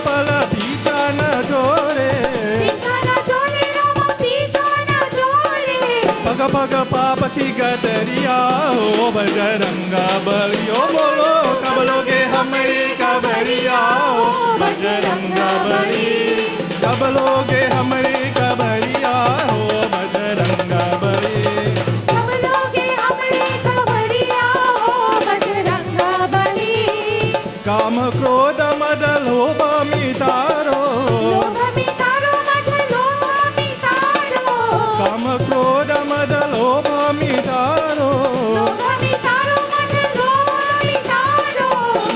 पल पीछा न छोड़े, पग पग पाप की गदरिया हो बजरंगा बलियो बोलो कब लोगे हमारी कबरिया हो बजरंगा बली, कब लोगे हमारी कबरिया हो बजरंगा बली, कब लोगे हमारी कबरिया हो बजरंगा बली। काम क्रोध मद लोभ मिटारो, काम क्रोध मद लोभ मिटारो,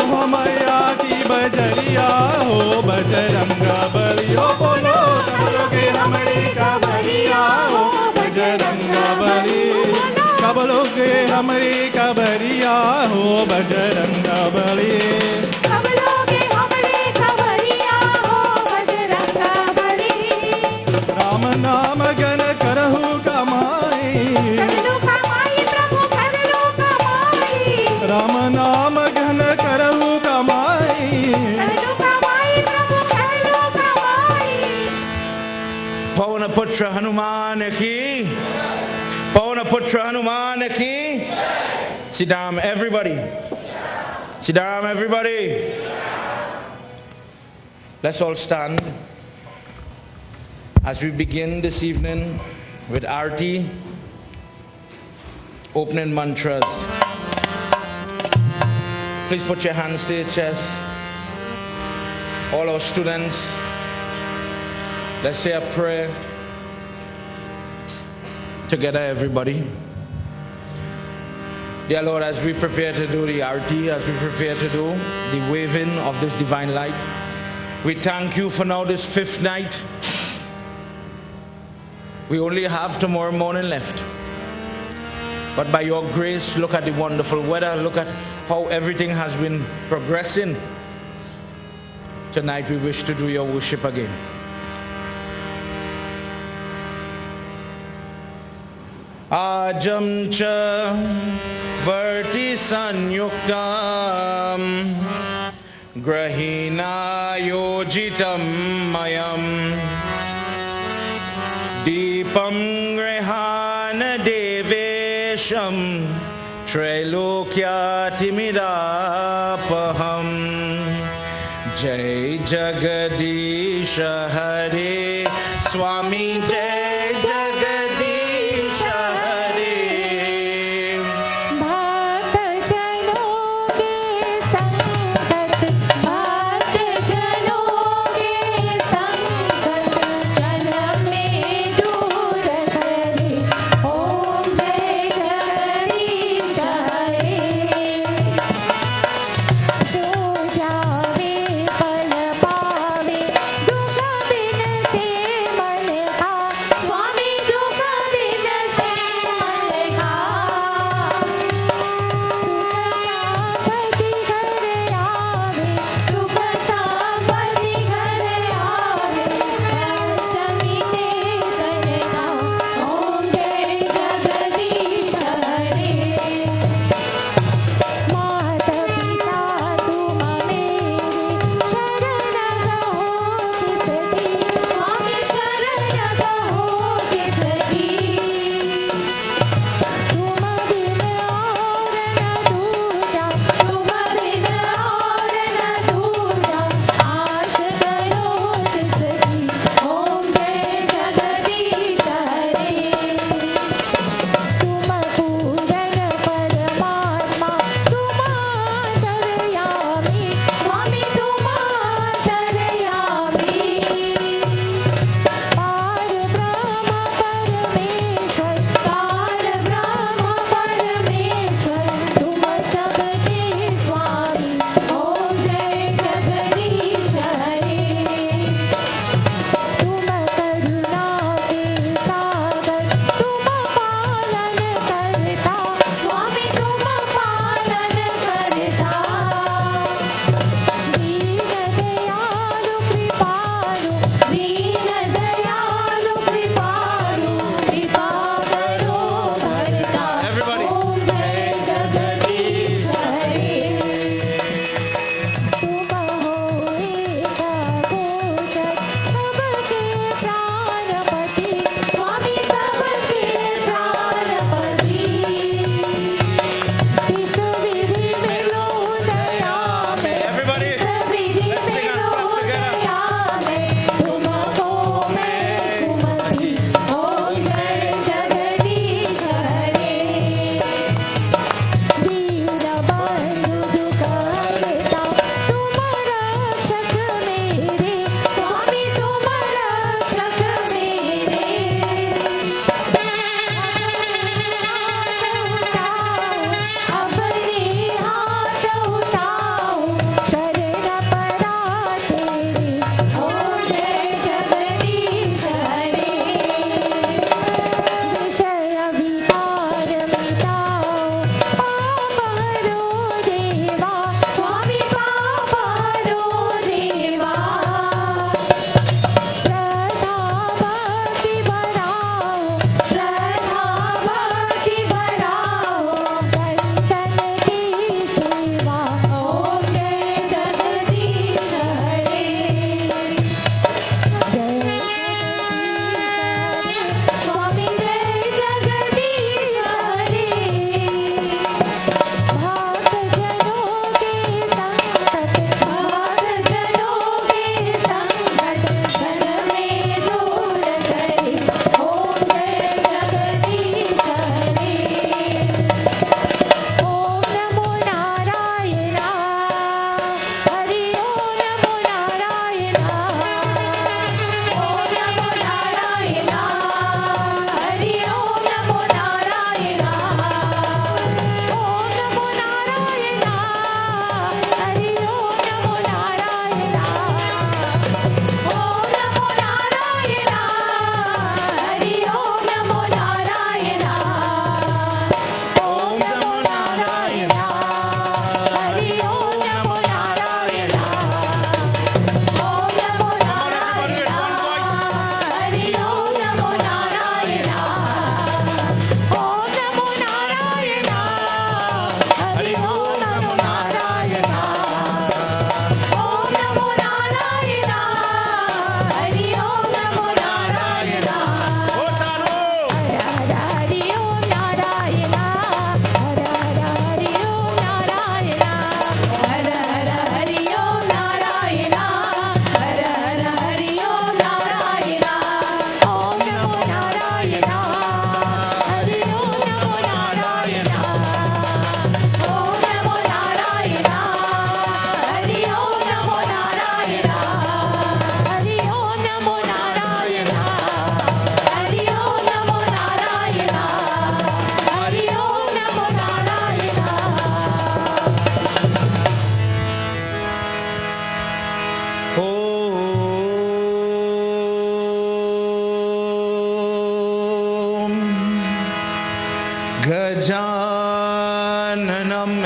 मोहमया की बजरिया हो बजरंगा बलियो बोलो कब लोगे हमारी कबरिया हो बजरंगा बली, कब लोगे हमारी कबरिया हो बजरंगा बली, कब लोगे हमारी कबरिया हो बजरंगा बली। राम नाम गण करहु कमाई, प्रभु कर लो कमाई, राम नाम घन करहु कमाई, प्रभु कर लो कमाई। पवन पुत्र हनुमान की, पवन पुत्र हनुमान की। Sit down, everybody. Sit down, everybody. Let's all stand as we begin this evening with Aarti, opening mantras. Please put your hands to your chest. All our students, let's say a prayer together, everybody. Dear Lord, as we prepare to do the Aarti, as we prepare to do the waving of this divine light, we thank you for now this fifth night. We only have tomorrow morning left. But by your grace, look at the wonderful weather, look at how everything has been progressing. Tonight we wish to do your worship again. Ajam cha varti sanyuktam grahina yojitam mayam deepam grihana devesham trailokya timidapaham jai jagadisha hare swami jai jagadisha hare भक्त जनों के संगत, भक्त जनों के संगत जन्म में दूर करे। ओम जय जगदीश हरे। जो जावे पल पावे दुख बिन से मन का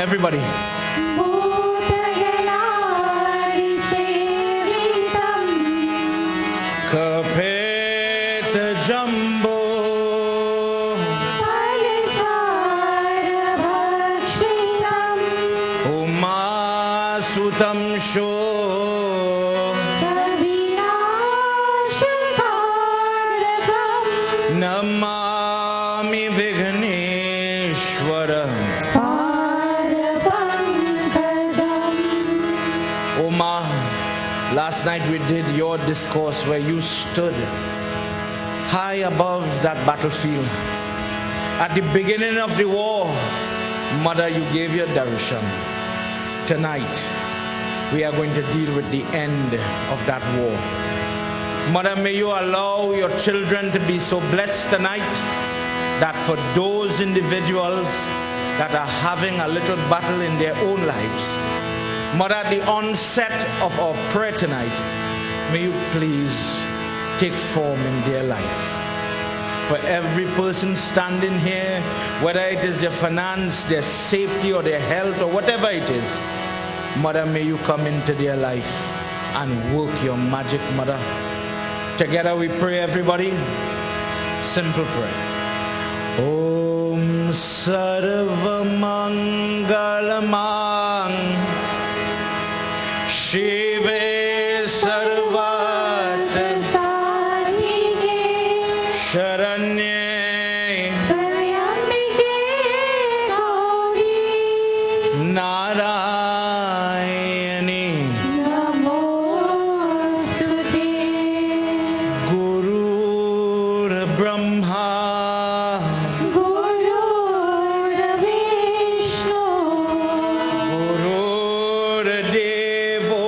everybody. Kapeta Jumbo Uma Sutam Sho Namami Vighaneshwara. Oma, last night we did your discourse where you stood high above that battlefield. At the beginning of the war, Mother, you gave your darshan. Tonight, we are going to deal with the end of that war. Mother, may you allow your children to be so blessed tonight that for those individuals that are having a little battle in their own lives, Mother, at the onset of our prayer tonight, may you please take form in their life. For every person standing here, whether it is their finance, their safety, or their health, or whatever it is, Mother, may you come into their life and work your magic, Mother. Together we pray, everybody. Simple prayer. Om Sarva Mangalamang Shive Sarvat Sharanye Narayani Guru Brahma Guru Devo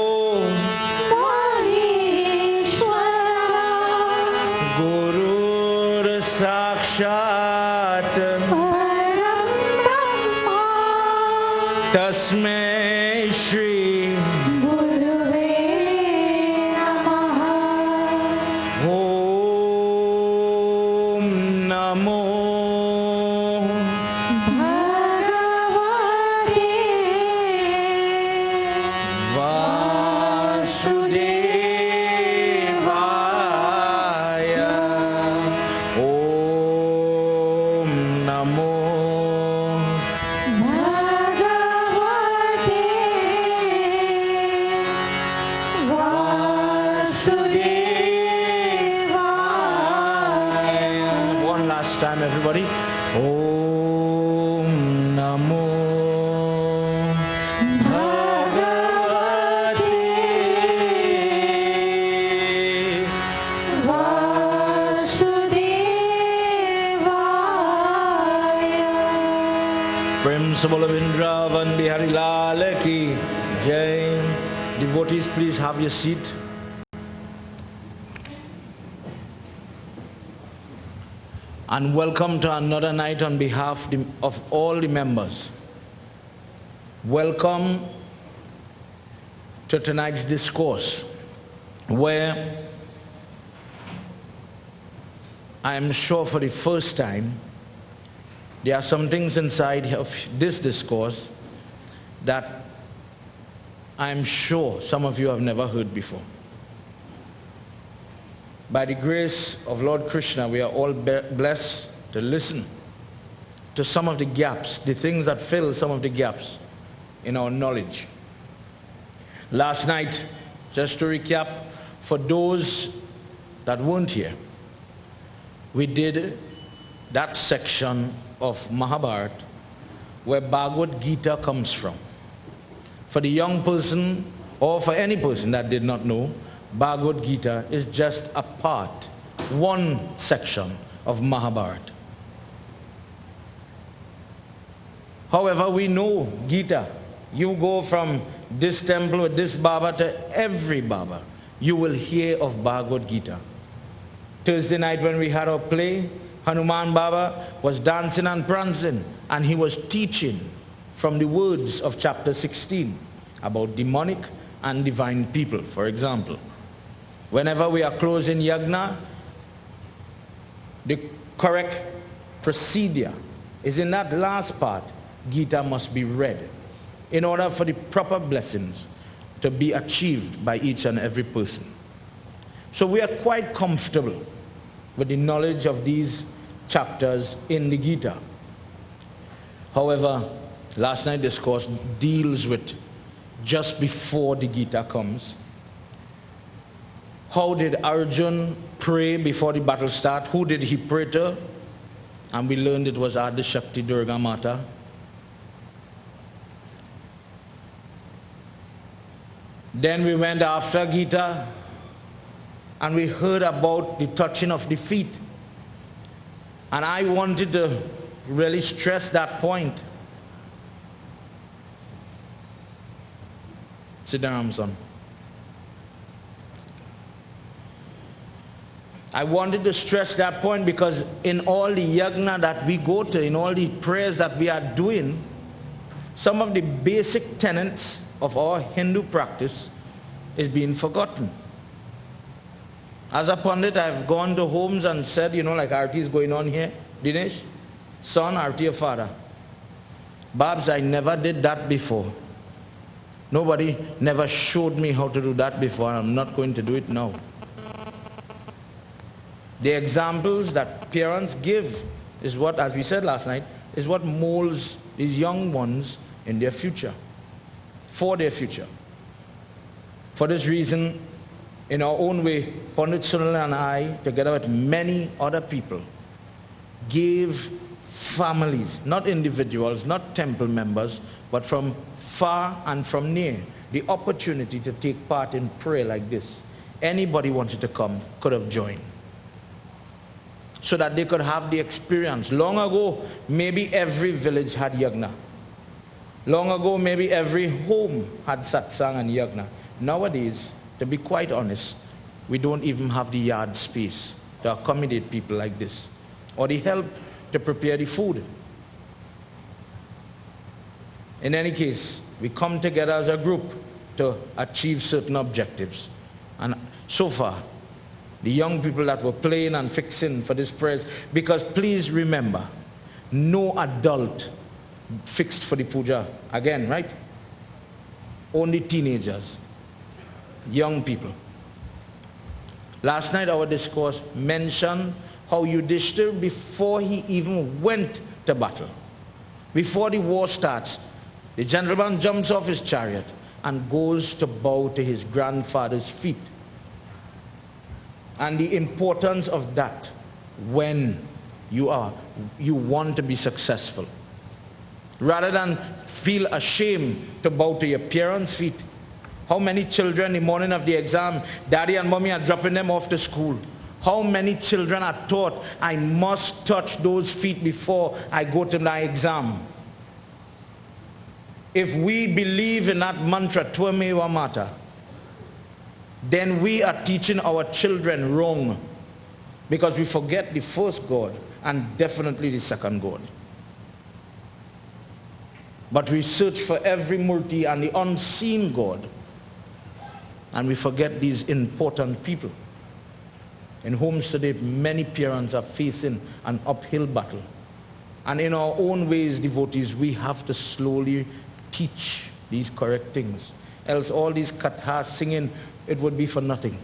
Guru Sakshat Tasmai Shri Om Namo Vasudevaya. Om Namo One last time, everybody. Om Namo Bhagavate Prem Sabalavindra Vandi Hari Lal Ki Jai. Devotees, please have your seat. And welcome to another night on behalf of all the members. Welcome to tonight's discourse, where I am sure for the first time there are some things inside of this discourse that I am sure some of you have never heard before. By the grace of Lord Krishna, we are all blessed to listen to some of the gaps, the things that fill some of the gaps in our knowledge. Last night, just to recap, for those that weren't here, we did that section of Mahabharat where Bhagavad Gita comes from. For the young person, or for any person that did not know, Bhagavad Gita is just a part, one section of Mahabharat. However, we know Gita. You go from this temple with this Baba to every Baba, you will hear of Bhagavad Gita. Thursday night when we had our play, Hanuman Baba was dancing and prancing, and he was teaching from the words of chapter 16 about demonic and divine people, for example. Whenever we are closing Yagna, the correct procedure is in that last part, Gita must be read. in order for the proper blessings to be achieved by each and every person. So we are quite comfortable with the knowledge of these chapters in the Gita. However, last night's discourse deals with just before the Gita comes. How did Arjuna pray before the battle started? Who did he pray to? And we learned it was Adi Shakti Durga Mata. Then we went after Gita and we heard about the touching of the feet. And I wanted to really stress that point. Sit down, son. I wanted to stress that point because in all the yagna that we go to, in all the prayers that we are doing, some of the basic tenets of our Hindu practice is being forgotten. As a pundit, I've gone to homes and said, like Aarti is going on here, Dinesh, son, Aarti your father. Babs, I never did that before. Nobody never showed me how to do that before, and I'm not going to do it now. The examples that parents give is what, as we said last night, is what molds these young ones in their future, for their future. For this reason, in our own way, Pandit Sunil and I, together with many other people, gave families, not individuals, not temple members, but from far and from near, the opportunity to take part in prayer like this. Anybody wanted to come could have joined, so that they could have the experience. Long ago, maybe every village had yagna. Long ago, maybe every home had satsang and yagna. Nowadays, to be quite honest, we don't even have the yard space to accommodate people like this, or the help to prepare the food. In any case, we come together as a group to achieve certain objectives. And so far, the young people that were playing and fixing for this prayers, because please remember, no adult fixed for the puja again, right? Only teenagers, young people. Last night our discourse mentioned how Yudhishthira, before he even went to battle, before the war starts, the gentleman jumps off his chariot and goes to bow to his grandfather's feet. And the importance of that when you want to be successful. Rather than feel ashamed to bow to your parents' feet. How many children in the morning of the exam, daddy and mommy are dropping them off to school? How many children are taught, I must touch those feet before I go to my exam? If we believe in that mantra, Tvameva Mata, then we are teaching our children wrong, because we forget the first God and definitely the second God. But we search for every Murti and the unseen God, and we forget these important people. In homes today, many parents are facing an uphill battle. And in our own ways, devotees, we have to slowly teach these correct things. Else all these kathas singing, it would be for nothing.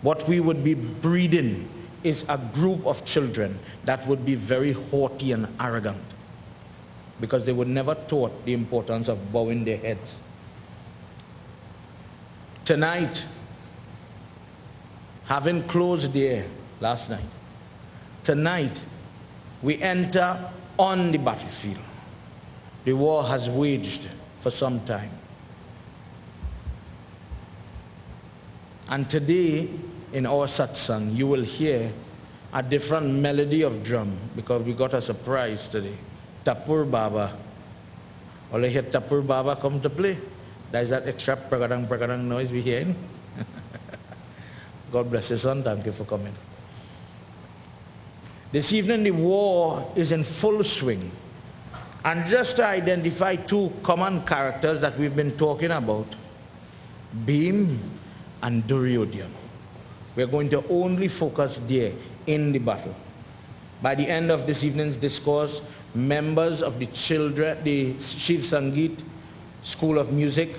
What we would be breeding is a group of children that would be very haughty and arrogant, because they were never taught the importance of bowing their heads. Tonight, having closed there last night, tonight we enter on the battlefield. The war has waged for some time. And today, in our satsang, you will hear a different melody of drum, because we got a surprise today. Tapur Baba. All you hear Tapur Baba come to play. There's that extra pragadang noise we hear. God bless you, son. Thank you for coming. This evening, the war is in full swing. And just to identify two common characters that we've been talking about, Bhima and Duryodhana. We're going to only focus there in the battle. By the end of this evening's discourse, members of the Shiv Sangeet School of Music.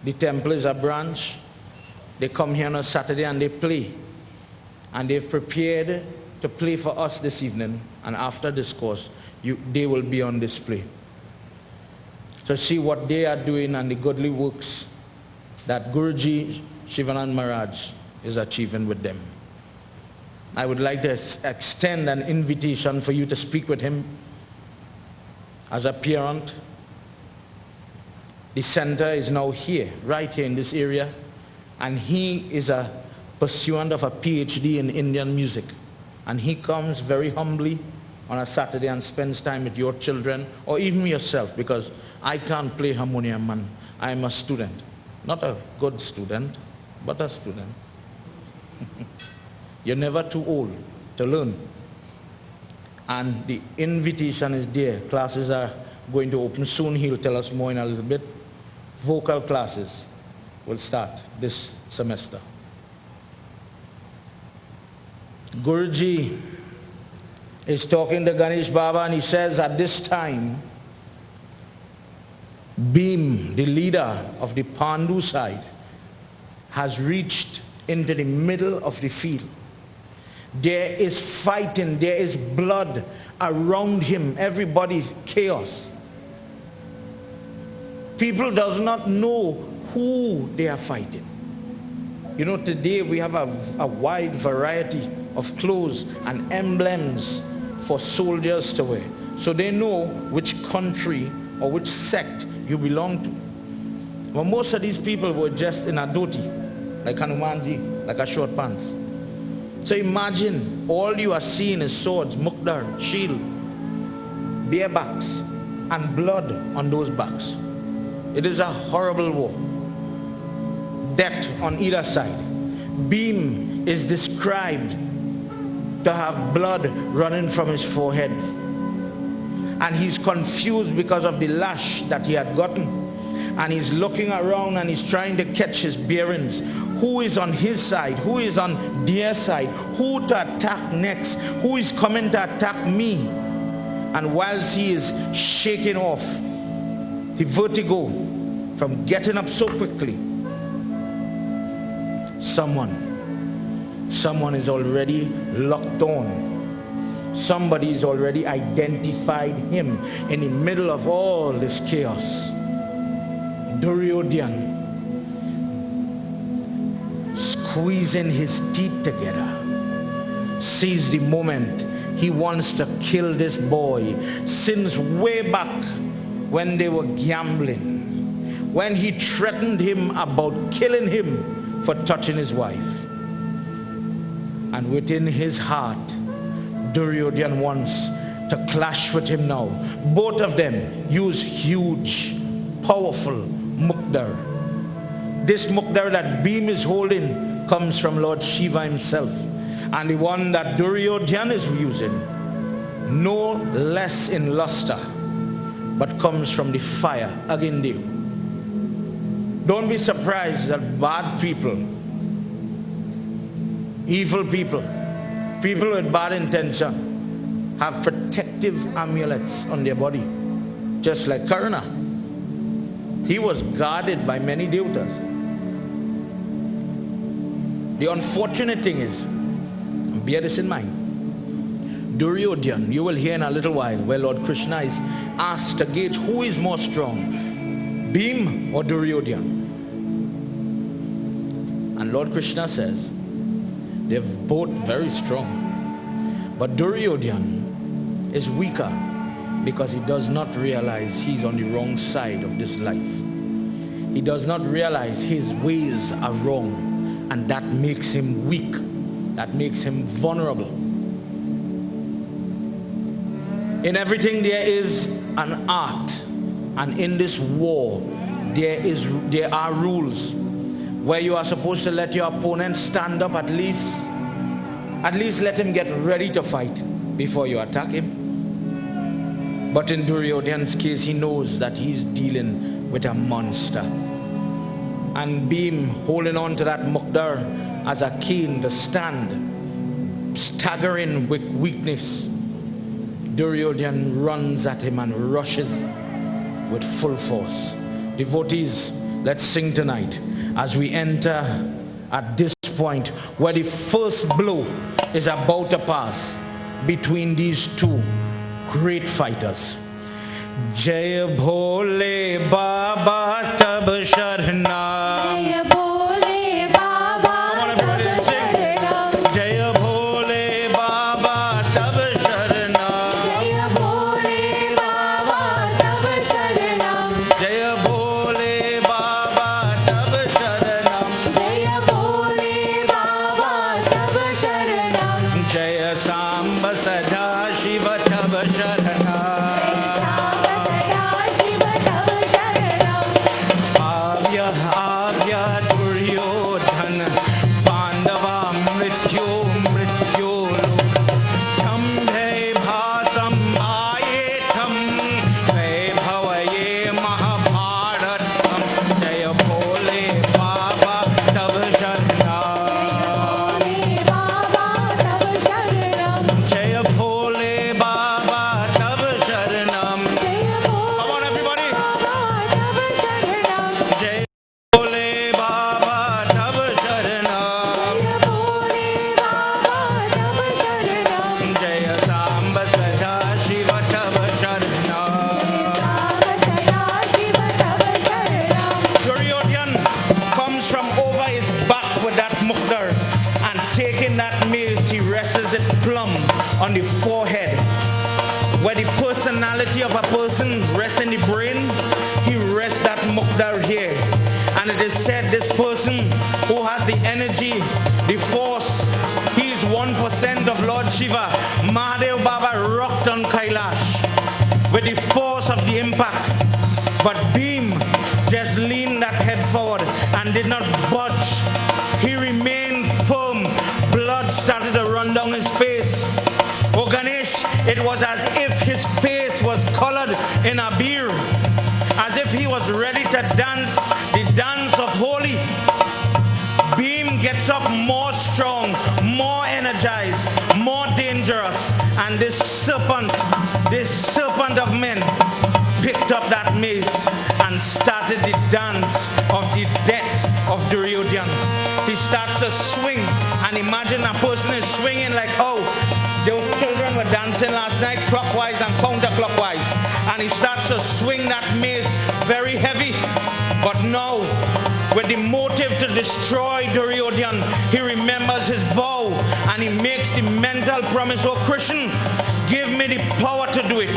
The temple is a branch. They come here on a Saturday and they play. And they've prepared to play for us this evening. And after discourse, they will be on display. To see what they are doing and the godly works that Guruji Shivanand Maharaj is achieving with them. I would like to extend an invitation for you to speak with him as a parent. The center is now here, right here in this area, and he is a pursuant of a PhD in Indian music. And he comes very humbly on a Saturday and spends time with your children, or even yourself, because I can't play harmonium, man. I am a student. Not a good student, but a student. You're never too old to learn. And the invitation is there. Classes are going to open soon. He'll tell us more in a little bit. Vocal classes will start this semester. Guruji is talking to Ganesh Baba and he says at this time, Bhim, the leader of the Pandu side, has reached into the middle of the field. There is fighting, there is blood around him, everybody's chaos. People does not know who they are fighting. You know, today we have a wide variety of clothes and emblems for soldiers to wear. So they know which country or which sect you belong to. Well, most of these people were just in a dhoti, like Hanumanji, like a short pants. So imagine all you are seeing is swords, mukdar, shield, bare backs, and blood on those backs. It is a horrible war. Death on either side. Bhim is described to have blood running from his forehead. And he's confused because of the lash that he had gotten. And he's looking around and he's trying to catch his bearings. Who is on his side? Who is on their side? Who to attack next? Who is coming to attack me? And whilst he is shaking off the vertigo from getting up so quickly, someone is already locked on. Somebody has already identified him in the middle of all this chaos. Duryodhana, squeezing his teeth together, sees the moment he wants to kill this boy since way back when they were gambling, when he threatened him about killing him for touching his wife. And within his heart, Duryodhana wants to clash with him now. Both of them use huge, powerful mukdar. This mukdar that Bhim is holding comes from Lord Shiva himself. And the one that Duryodhana is using, no less in luster, but comes from the fire, Agindev. Don't be surprised that bad people, evil people, people with bad intention, have protective amulets on their body, just like Karna. He was guarded by many devatas. The unfortunate thing is, bear this in mind, Duryodhana, you will hear in a little while, where Lord Krishna is asked to gauge who is more strong, Bhim or Duryodhana. And Lord Krishna says, they're both very strong. But Duryodhana is weaker because he does not realize he's on the wrong side of this life. He does not realize his ways are wrong, and that makes him weak. That makes him vulnerable. In everything there is an art, and in this war there are rules where you are supposed to let your opponent stand up at least let him get ready to fight before you attack him. But in Duryodhana's case, he knows that he's dealing with a monster. And Bhim holding on to that mukdar as a cane to stand, staggering with weakness. Duryodhana runs at him and rushes with full force. Devotees, let's sing tonight as we enter at this point where the first blow is about to pass between these two great fighters. Jai Bhole Baba Tab Sharna. Jai Bhole Baba Tab Sharna. Jai Bhole Baba Tab Sharna. Jai Bhole Baba Tab Sharna. Jai Bhole Baba Tab Sharna. Jai Bhole Baba Tab Sharna. Jai Samba Sada Shiva Tab Sharna. Avya Duryodhana Pandava Mrityu Mrityu Tambhe Bhasam Ayetam Vaibhavaye Mahabharatam Jaya Bhole Baba Tab Sharna. Jaya Bhole Baba Tab Sharanam. Come on everybody. Jai Bhole Baba Tab Sharanam. Jaya Samba Sada Shiva Tab Sharanam. Duryodhana comes from over his back with that mukdar, and taking that mace he rests it plumb on the forehead. Where the personality of a person rests in the brain, he rests that mukdar here. And it is said this person who has the energy, the force, he is 1% of Lord Shiva. Mahadev Baba rocked on Kailash with the force of the impact. But Bhim just leaned that head forward and did not budge. He remained firm. Blood started to run down his face. Oh Ganesh, it was as if his face was colored in a beer, as if he was ready to dance the dance of Holi. Bhim gets up more strong, more energized, more dangerous, and this serpent of men picked up that mace and started the dance of the death of Duryodhana. He starts to swing, and imagine a person is swinging like, oh, those children were dancing last night clockwise and counterclockwise, and he starts to swing that mace very heavy. But now, with the motive to destroy Duryodhana, he remembers his vow and he makes the mental promise, oh Krishna, give me the power to do it.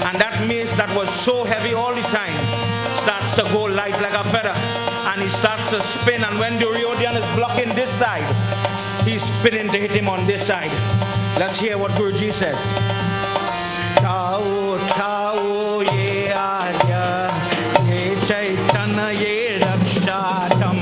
And that mace that was so heavy all the time starts to go light like a feather, and he starts to spin, and when Duryodhana is blocking this side, he's spinning to hit him on this side. Let's hear what Guruji says. Tao, Tao, ye Arya, ye Chaitanya, ye Rakshatam,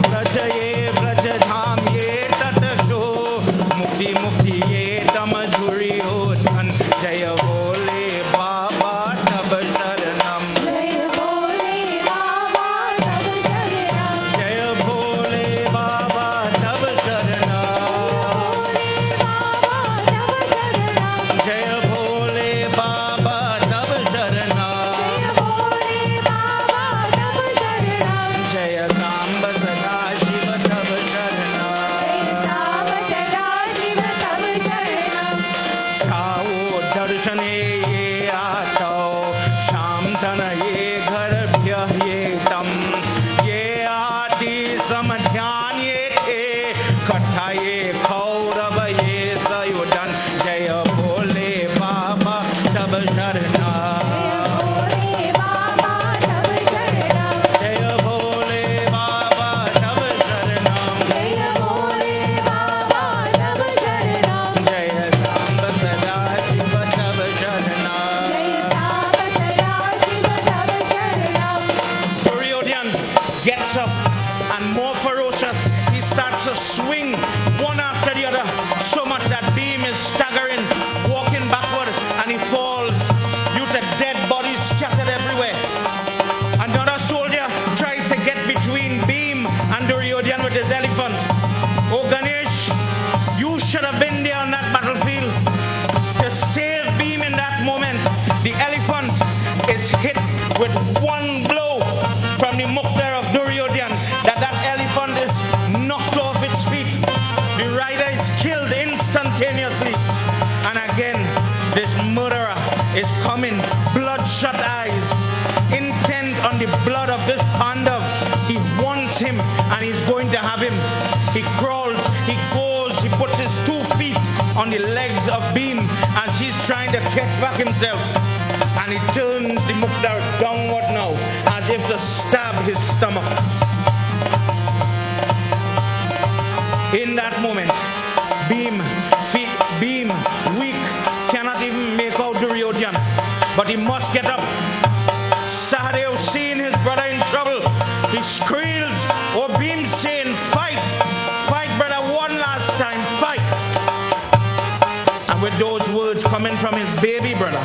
Braja ye Brajadham, ye Tatasho, Mukti Mukti ye Tamaduriyodhan, Jaya Bhole Baba Tab Sharanam. Jaya Bhole Baba Tab Sharanam. Jaya Bhole Baba Tab Sharanam. Jaya Bhole Baba Tab Sharanam. Jaya Samba Sada Shiva Tab Sharanam. Kao darshane ye ato, sham tana ye ghar bhya ye tam, ye aati samadhyan ye the, katha ye kaurav ye sayudan, jaya bhole baba tab sharna. Jaya bhole baba tab sharanam. Jaya Samba Sada Shiva Tab Sharanam. Duryodhana gets up and more ferocious, he starts to swing one after the other, so much that Bhim is staggering, walking backward, and he falls due to dead bodies scattered everywhere. Another soldier tries to get between Bhim and Duryodhana with his elephant. Oh Ganesh, you should have been there on that battlefield to save Bhim in that going to have him. He crawls, he goes, he puts his 2 feet on the legs of Bhim as he's trying to catch back himself. And he turns the Mukdar downward now, as if to stab his stomach. In that moment, Bhim, weak, cannot even make out Duryodhana, but he must get up. Sahadev, seeing his brother in trouble, he squeals, or Bhim saying, fight, fight brother, one last time, fight. And with those words coming from his baby brother,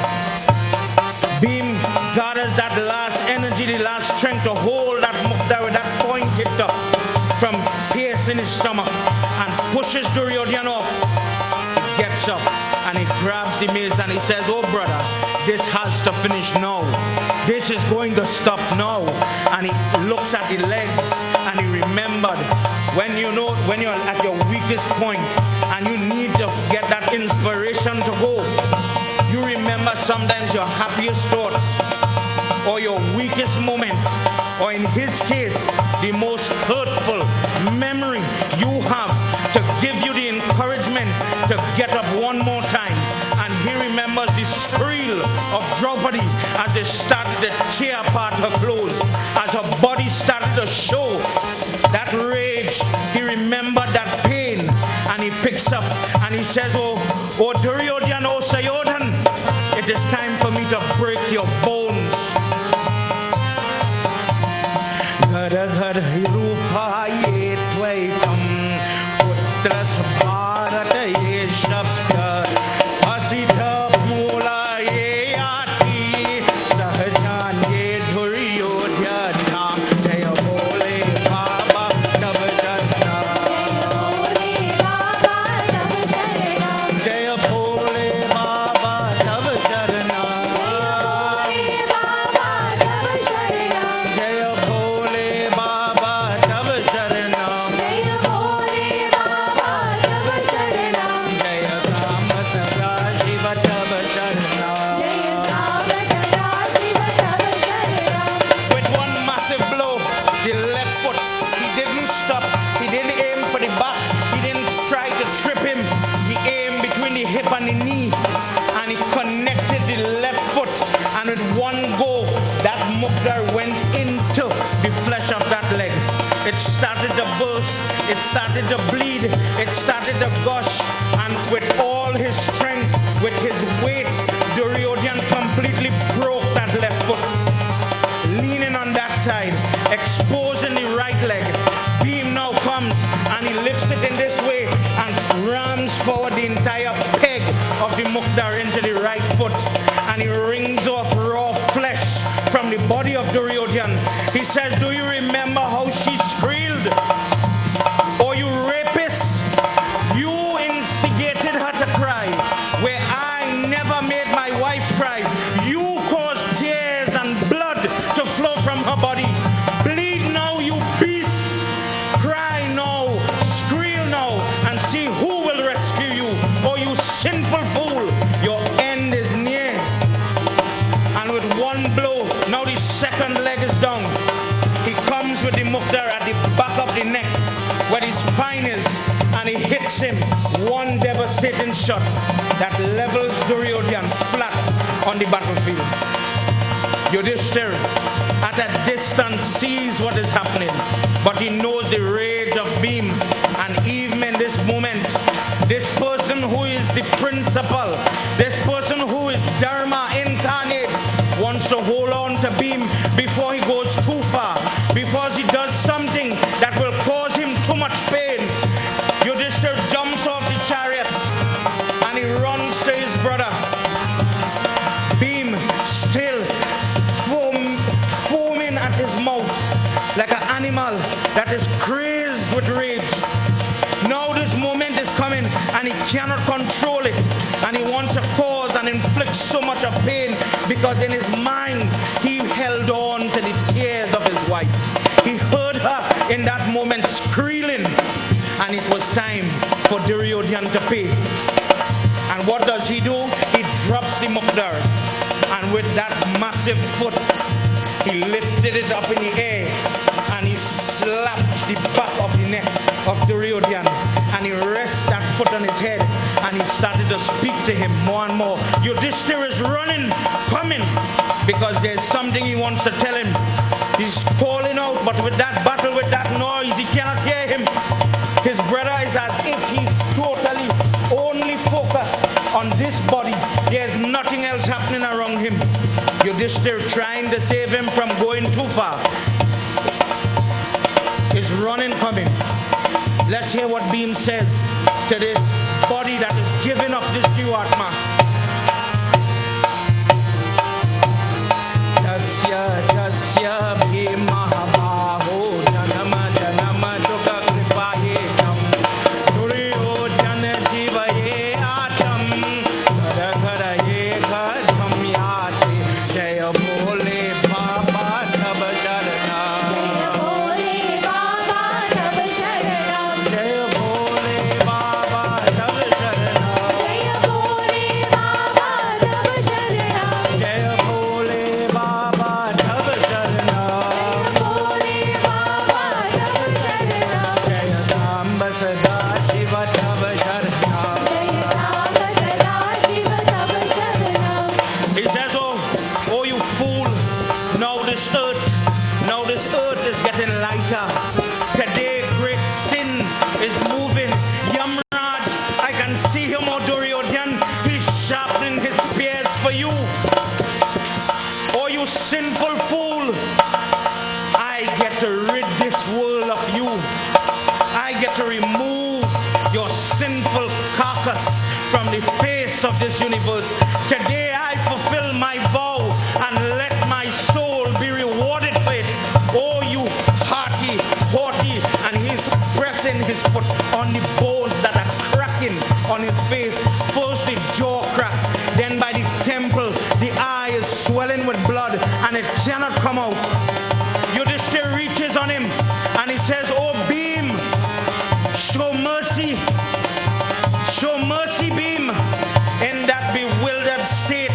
Bhim gathers that last energy, the last strength to hold that Mukta with that point tipped up from piercing his stomach and pushes Duryodhana off. He gets up and he grabs the mace and he says, oh brother, this has to finish now. This is going to stop now. And he looks at the legs and he remembered when you're at your weakest point and you need to get that inspiration to go. You remember sometimes your happiest thoughts or your weakest moment, or in his case, the most hurtful memory you have to give you the encouragement to get up one more time. And he remembers the squeal of Draupadi as they started to tear apart her clothes, as her body started to show that rage. He remembered that pain and he picks up and he says, oh Duryodhana, oh Sayodhan, it is time for me to break your bones. Ghara ghara rupaye tvaitam putras bharataye shabda asitha mulaye Aarti sahajanye Duryodhana jaya bole baba tab sharna jaya bole baba tab sharna jaya bole baba tab sharna jaya Ram Sada Shiva tab sharna. With one massive blow, the left foot, he didn't stop, he didn't aim for the back, he didn't try to trip him, he aimed between the hip and the knee, and he connected the left foot, and with one go, that Mukdar went into the flesh of that leg. It started to burst, it started to bleed, it started to gush, and with all his strength, with his weight, Duryodhana completely broke that left foot. Leaning on that side, exposing the right leg, Bhim now comes and he lifts it in this way and rams forward the entire peg of the Mukdar into the right foot, and he wrings off raw flesh from the body of Duryodhana. He says, do you remember how she squealed? Oh, you rapists, you instigated her to cry where I never made my wife cry. You caused tears and blood to flow from her body. Bleed now, you beasts. Cry now, squeal now, and see who will rescue you. Oh, you sinful fool, your end is near. And with one blow, now the second leg is down. He comes with the Mukdar at the back of the neck where the spine is, and he hits him one devastating shot that levels Duryodhana flat on the battlefield. Yudhishthira at a distance sees what is happening, but he knows the rage of Bhim, and even in this moment, this person who is the principal, this person who is Dharma incarnate, wants to hold on to Bhim before he goes too far, because he does something that will cause him too much pain. Yudhishthira jumps off the chariot and he runs to his brother. Bhim still foaming at his mouth like an animal that is crazed with rage. Now this moment is coming and he cannot control it, and he wants to cause and inflict so much of pain because in his mind he held on to the tears of his wife. He heard her in that moment squealing, and it was time for Duryodhana to pay. And what does he do? He drops the Mukdar, and with that massive foot he lifted it up in the air and he slapped the back of the neck of Duryodhana, and he rests that foot on his head, and he started to speak to him more and more. Yudhishthira is running, coming, because there's something he wants to tell him. He's calling out, but with that battle, with that noise, he cannot hear him. His brother is as if he's totally only focused on this body. There's nothing else happening around him. Yudhishthira trying to save him from going too far. Is running, coming. Let's hear what Bhima says to this body that is giving up this Jivatma. Tasya tasya Bhima Mahabharat janama janama dukkha kripayetam Duryodhana jivaye atam ghara ghara ye gham yate jaya bole baba tab jarna Today, great sin is moving. Yamraj, I can see him, O Duryodhana. He's sharpening his spears for you. Oh, you sinful fool. I get to rid this world of you. I get to remove your sinful carcass from the face of this universe. Today, I fulfill my vow and let my soul be rewarded for it. Oh, you haughty, and he's pressing his foot on the bones that are cracking on his face. First the jaw crack, then by the temple, the eye is swelling with blood and it cannot come out. Yudhishthira reaches on him and he says, oh Bhima, show mercy, Bhima. In that bewildered state,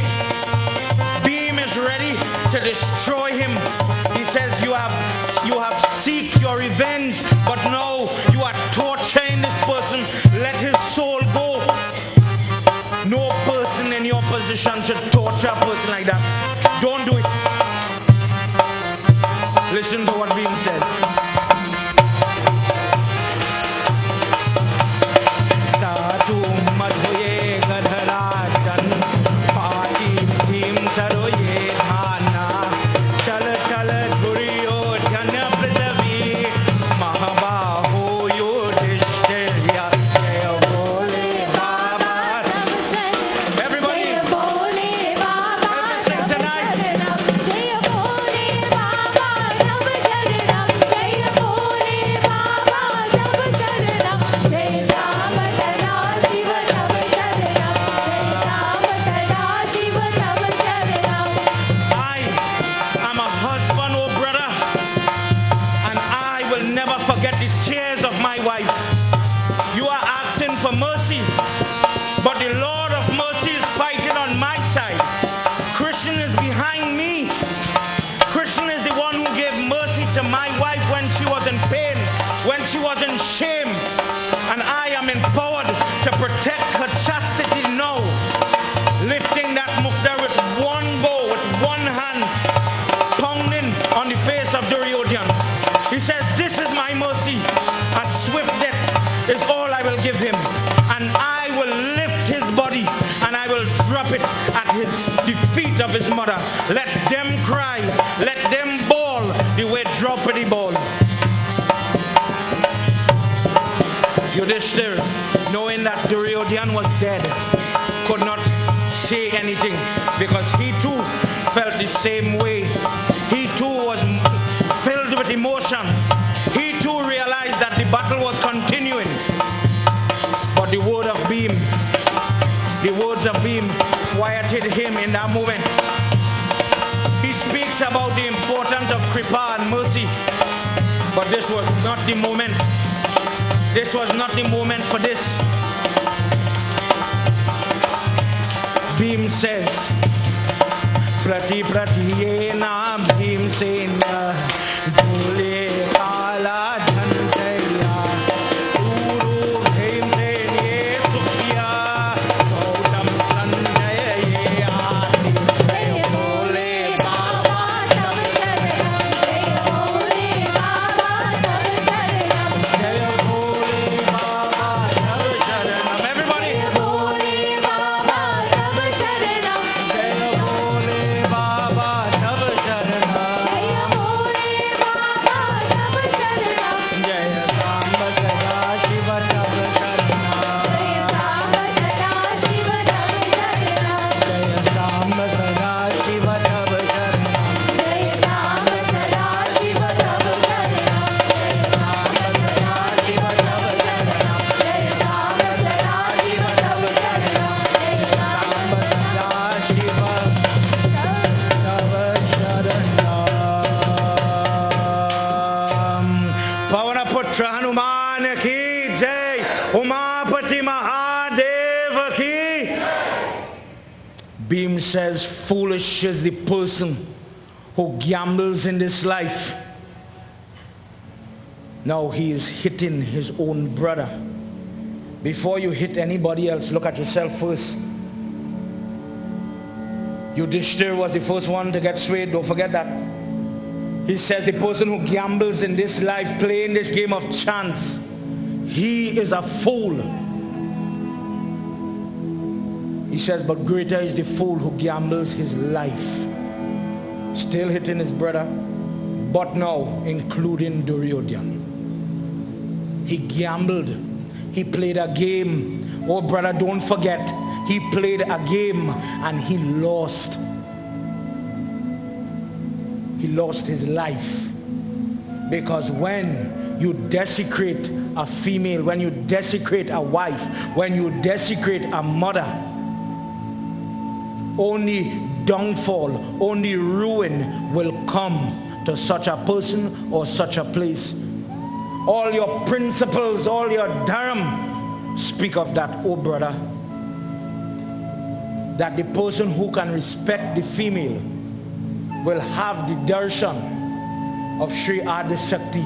Bhima is ready to destroy him. He says, you have seek your revenge, but no, you are torturing this person. Let his soul go. No person in your position should torture a person like that. Don't do it. Listen to what Bhima says. Satu madhoye gadharajan paati bhim saroye dhana chal chal Duryodhana prithvi Mahabharat Yudhishthira jaya bole baba. Everybody, let's sing tonight. Jaya bole baba tab sharanam, Jaya bole baba tab sharanam, Jai Ram Sada Shiva tab sharanam, Jai Ram Sada Shiva tab sharanam. I am a husband, oh brother, and I will never forget the tears of my wife. You are asking for mercy, but the Lord of mercy is fighting on my side. Krishna is behind me. Krishna is the one who gave mercy to my wife when she was in pain, when she was in shame, and I am empowered to protect her chastity now. Lifting that mukta with one bow, with one hand, pounding on the face of Duryodhana. He says, this is my mercy. A swift death is all I will give him. And I will lift his body and I will drop it at the feet of his mother. Let them cry, let them bawl the way Draupadi bawled. Yudhishthira, knowing that Duryodhana was dead, could not say anything because he too felt the same way. He too was filled with emotion. He too realized that the battle was continuing. But the words of Bhima quieted him in that moment. He speaks about the importance of kripa and mercy. But this was not the moment. This was not the moment for this. Bhima says, Prati Pratiyena Bhimsena Dule Kala Dhan Bhagwan ki jai, Umapati Mahadev ki. Bhim says, foolish is the person who gambles in this life. Now he is hitting his own brother. Before you hit anybody else, look at yourself first. Yudhishthira was the first one to get swayed, don't forget that. He says the person who gambles in this life, playing this game of chance, he is a fool. He says, but greater is the fool who gambles his life. Still hitting his brother, but now including Duryodhana. He gambled. He played a game. Oh brother, don't forget, he played a game and he lost. He lost his life. Because when you desecrate a female, when you desecrate a wife, when you desecrate a mother, only downfall, only ruin will come to such a person or such a place. All your principles, all your dharma speak of that, oh brother. That the person who can respect the female will have the darshan of Sri Adi Shakti.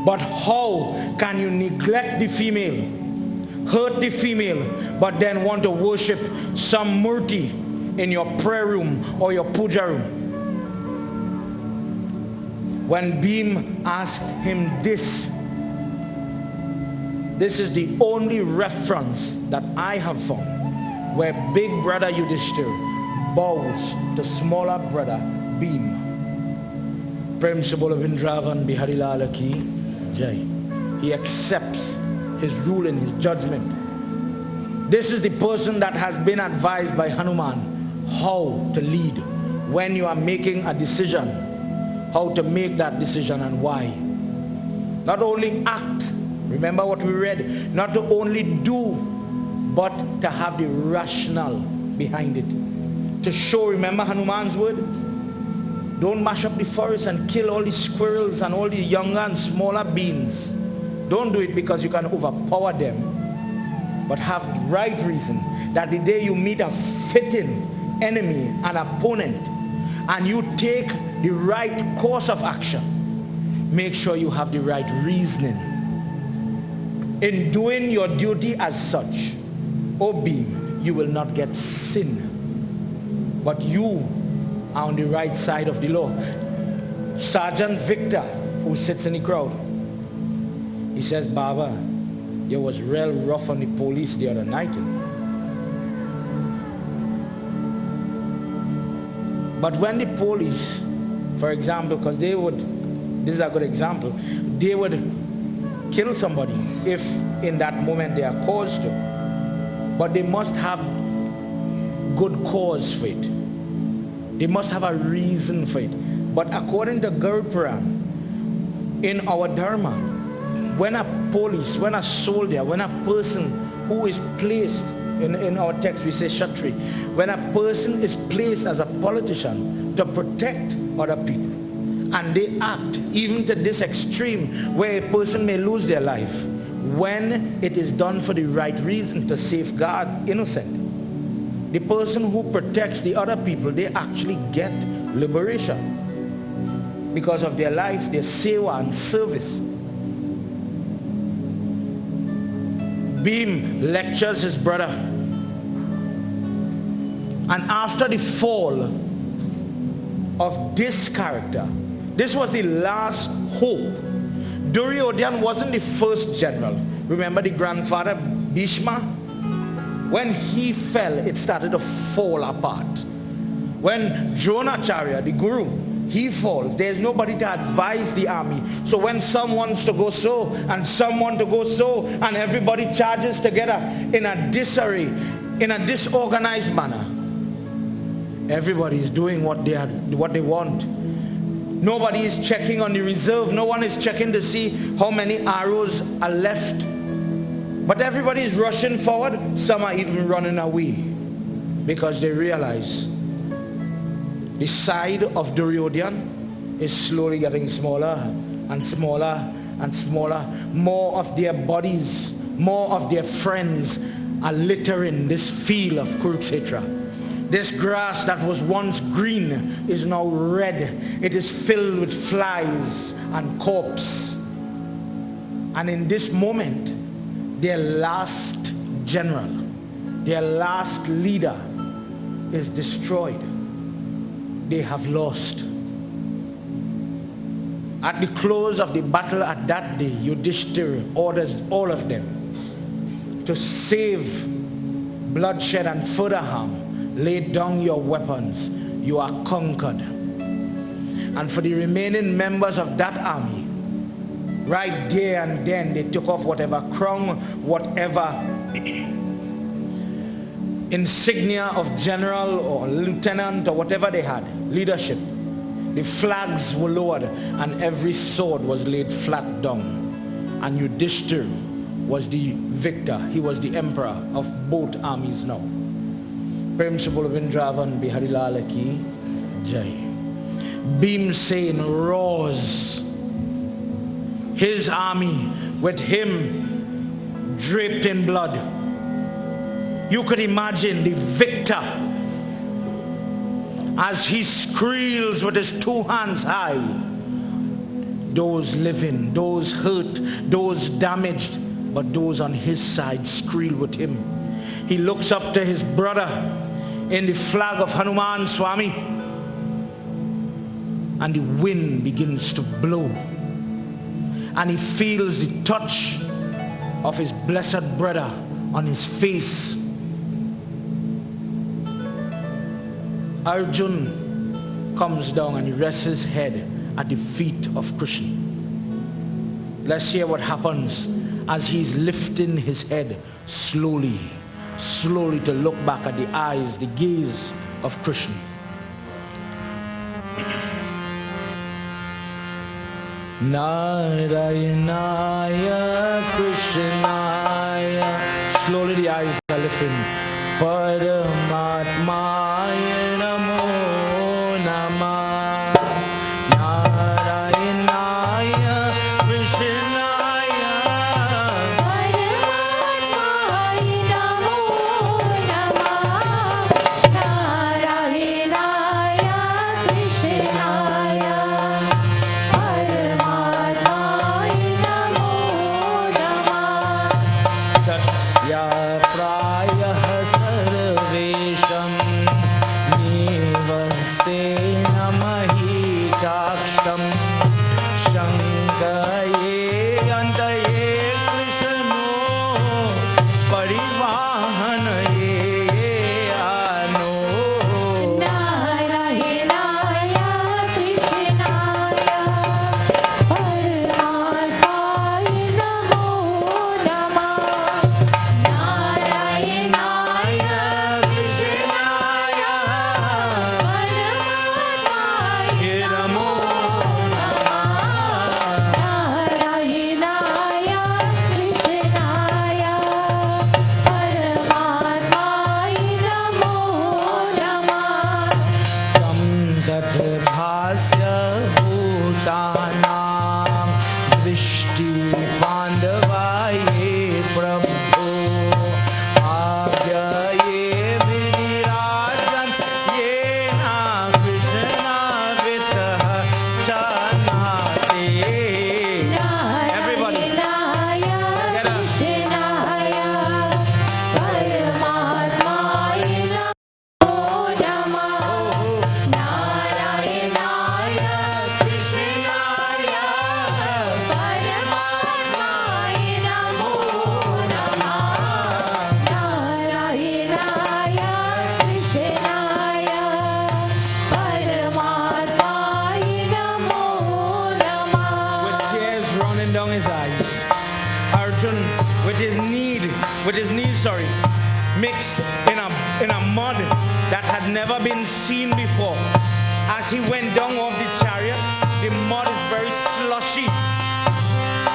But how can you neglect the female, hurt the female, but then want to worship some murti in your prayer room or your puja room? When Bhim asked him this is the only reference that I have found where big brother Yudhishthira bows to smaller brother Bhim. Prem se bolo Vrindavan Bihari Lal ki jai. He accepts his ruling, his judgment. This is the person that has been advised by Hanuman how to lead when you are making a decision. How to make that decision and why. Not only act, remember what we read, not to only do, but to have the rationale behind it. To show, remember Hanuman's word? Don't mash up the forest and kill all the squirrels and all the younger and smaller beings. Don't do it because you can overpower them, but have the right reason that the day you meet a fitting enemy, an opponent, and you take the right course of action, make sure you have the right reasoning. In doing your duty as such, O Bhim, you will not get sin, but you are on the right side of the law. Sergeant Victor, who sits in the crowd, he says, Baba, you was real rough on the police the other night. But when the police, for example, because they would, this is a good example, they would kill somebody if in that moment they are caused to. But they must have good cause for it. They must have a reason for it. But according to Garuda Puran, in our dharma, when a police, when a soldier, when a person who is placed, in our text we say Kshatri, when a person is placed as a politician to protect other people, and they act even to this extreme where a person may lose their life, when it is done for the right reason to safeguard innocent, the person who protects the other people, they actually get liberation because of their life, their seva and service. Bhim lectures his brother, and after the fall of this character, this was the last hope. Duryodhana wasn't the first general. Remember the grandfather Bhishma? When he fell, it started to fall apart. When Dronacharya, the guru, he falls, there's nobody to advise the army. So when some wants to go so, and some want to go so, and everybody charges together in a disarray, in a disorganized manner, everybody is doing what they want. Nobody is checking on the reserve. No one is checking to see how many arrows are left. But everybody is rushing forward. Some are even running away because they realize the side of Duryodhana is slowly getting smaller and smaller and smaller. More of their bodies, more of their friends are littering this field of Kurukshetra. This grass that was once green is now red. It is filled with flies and corpses. And in this moment, their last general, their last leader is destroyed. They have lost. At the close of the battle at that day, Yudhishthira orders all of them to save bloodshed and further harm. Lay down your weapons. You are conquered. And for the remaining members of that army, right there and then, they took off whatever crown, whatever insignia of general or lieutenant or whatever they had, leadership. The flags were lowered and every sword was laid flat down. And Yudhishthira was the victor. He was the emperor of both armies now. Prem se bolo Vrindavan Bihari Lal ki jai. Bhimsen roars. His army with him draped in blood. You could imagine the victor as he squeals with his two hands high. Those living, those hurt, those damaged, but those on his side squeal with him. He looks up to his brother in the flag of Hanuman Swami, and the wind begins to blow, and he feels the touch of his blessed brother on his face. Arjuna comes down and he rests his head at the feet of Krishna. Let's hear what happens as he's lifting his head slowly to look back at the eyes, the gaze of Krishna. Narayanaya Krishnaya. Slowly the eyes are lifting. Paramatmaya Namo Namah. Narayanaya Krishnaya. Paramatmaya Namo Namah. Narayanaya Krishnaya. Paramatmaya Namo Namah. Satya Prayah Sarvesham Nivasena Mahikaksham Shankaye Antaye Krishno Parivahanaye Ano. Narayanaya Krishnaya. Paramatmaya Namo Namah. Narayanaya Krishnaya. Paramatmaya Namo Narayanaya Krishnaya. Paramatmaya Namo Namah. Tam tat bhasya bhutanam drishti pandavaye prabhu abhyaye vinirajan yena krishna vitah chanate. Everybody. Narayanaya Krishnaya. Paramatmaya Namo Namah. Narayanaya Krishnaya. Paramatmaya Namo Namah. Narayanaya Krishnaya. Paramatmaya Namo Namah. With tears running down his eyes, Arjuna, with his knees, mixed in a mud that had never been seen before. As he went down off the chariot, the mud is very slushy,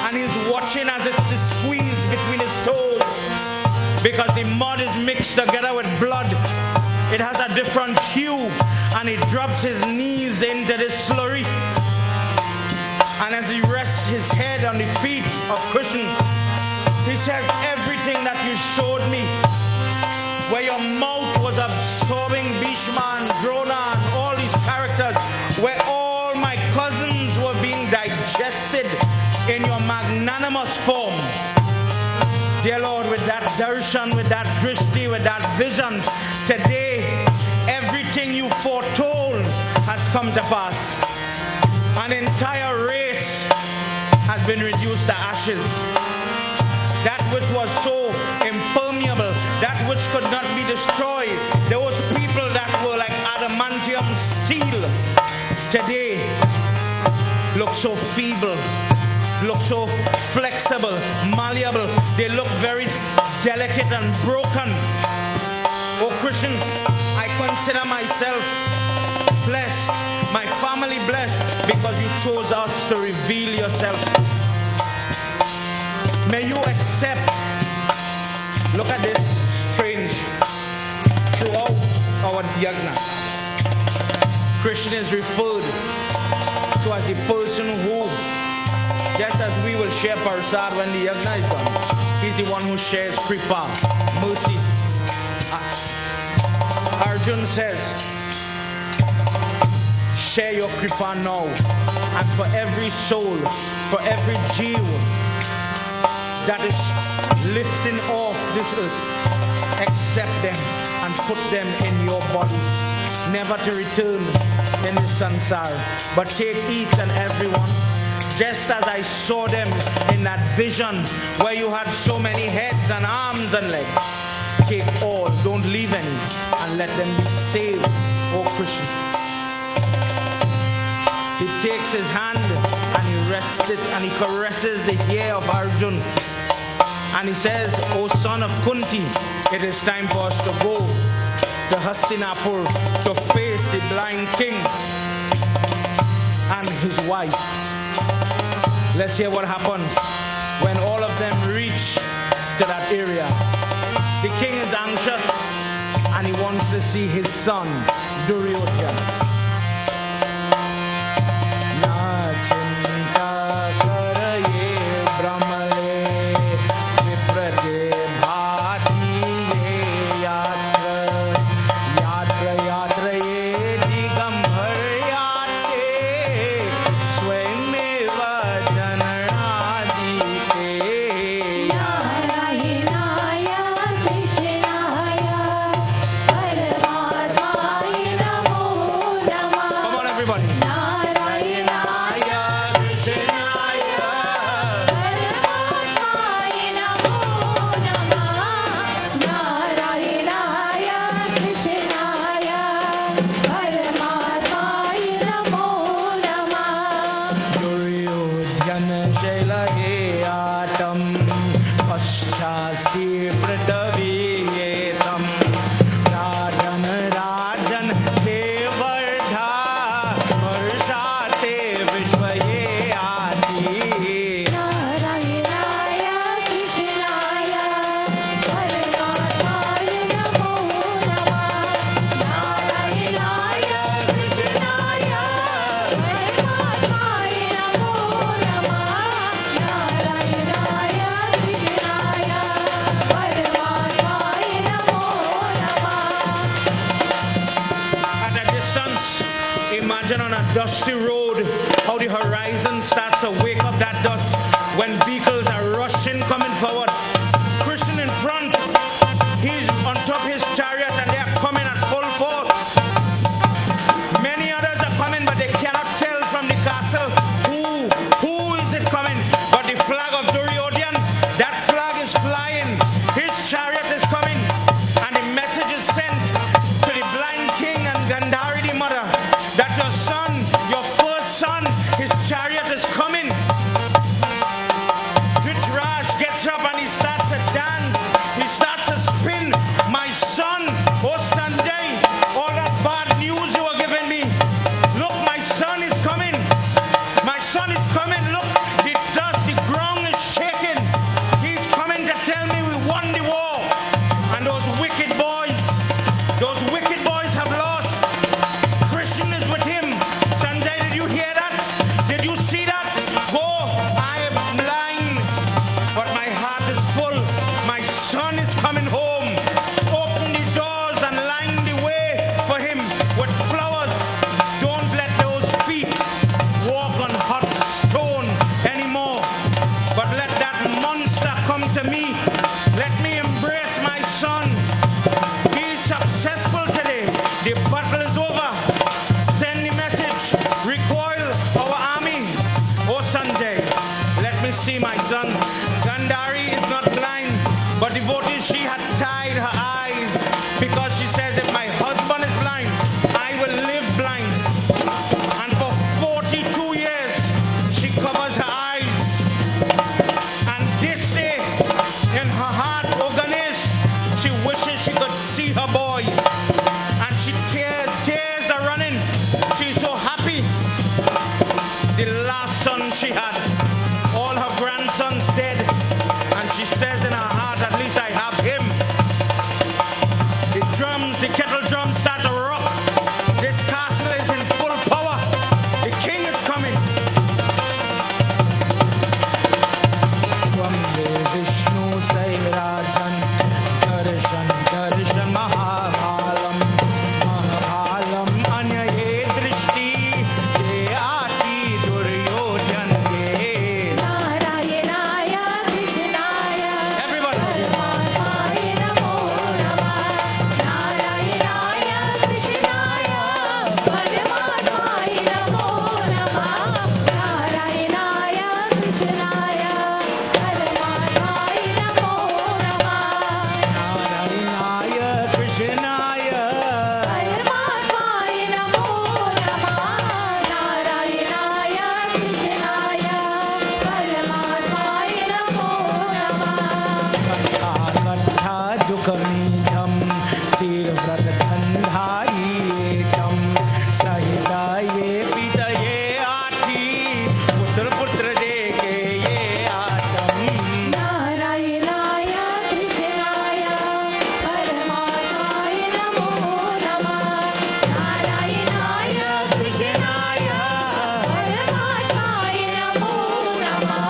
and he's watching as it's squeezed between his toes, because the mud is mixed together with blood. It has a different hue, and he drops his knees into this slurry. And as he rests his head head, on the feet of Krishna. He says, everything that you showed me, where your mouth was absorbing Bhima and Drona and all these characters, where all my cousins were being digested in your magnanimous form. Dear Lord, with that darshan, with that drishti, with that vision, today, everything you foretold has come to pass. An entire race has been reduced to ashes. That which was so impermeable, that which could not be destroyed, those people that were like adamantium steel, today look so feeble, look so flexible, malleable. They look very delicate and broken. Oh Christian, I consider myself blessed, my family blessed, because you chose us to reveal yourself. May you accept, look at this strange, throughout our Yagna, Krishna is referred to as the person who, just as we will share Parsad when the Yagna is done, he's the one who shares Kripa, mercy. Arjuna says, share your Kripa now, and for every soul, for every Jeev that is lifting off this earth, accept them and put them in your body, never to return in the sansar, but take each and every one, just as I saw them in that vision where you had so many heads and arms and legs. Take all, don't leave any, and let them be saved, oh Krishna. He takes his hand and he rests it and he caresses the hair of Arjuna. And he says, O son of Kunti, it is time for us to go to Hastinapur to face the blind king and his wife. Let's hear what happens when all of them reach to that area. The king is anxious and he wants to see his son, Duryodhana. Dusty road, how the horizon starts to wake up that dust when vehicles are rushing, coming forward. Krishna in front, he's on top of his chariot and they are coming at full force. Many others are coming, but they cannot tell from the castle who is it coming. But the flag of Duryodhana, that flag is flying. His chariot is coming, and the message is sent to the blind king and Gandhari the mother that your son, your first son, his chariot is coming. Raj gets up and he starts to dance. He starts to spin. My son, oh Sanjay, all that bad news you were giving me. Look, my son is coming. My son is coming. Look, the ground is shaking. He's coming to tell me we won the war. to me. Let me embrace my son. Be successful today. The battle is over. Send the message. Recoil our army. Oh Sanjay, let me see my son. Gandhari is not blind, but devotee, she had tied her eyes because she says, if my husband is blind, I will live blind. And for 42 years, she covers her eyes. And this day, in her heart, oh Ganesh, she wishes she could see her boy. And she tears are running. She's so happy. The last son she had, all her grandsons dead. And she says in her heart, at least I have him. The drums, the kettle drums start to rock. This castle is in full power. The king is coming. Vande Vishnu Sairajan Darshan Darshan Mahabharam Mahabharam Anyaye Drishti Ye Aarti Duryodhana Ye. Narayanaya Krishnaya Everybody. Paramatvaya Namo Namah. Narayanaya Krishnaya Paramatvaya Namo Namah. Narayanaya Krishnaya Paramatvaya Namo Namah. Naranaya Krishnaya Paramatvaya Namo Namah. Narayanaya Krishnaya Paramatvaya Namo Namah. Katha Dukhamidham Tirvrat Gandhari Sahidaye Pitaye Aarti Putra Putra Deke Ye Aatam. Narayanaya Krishnaya Paramatvaya Namo Namah. Narayanaya Krishnaya Paramatvaya Namo Namah.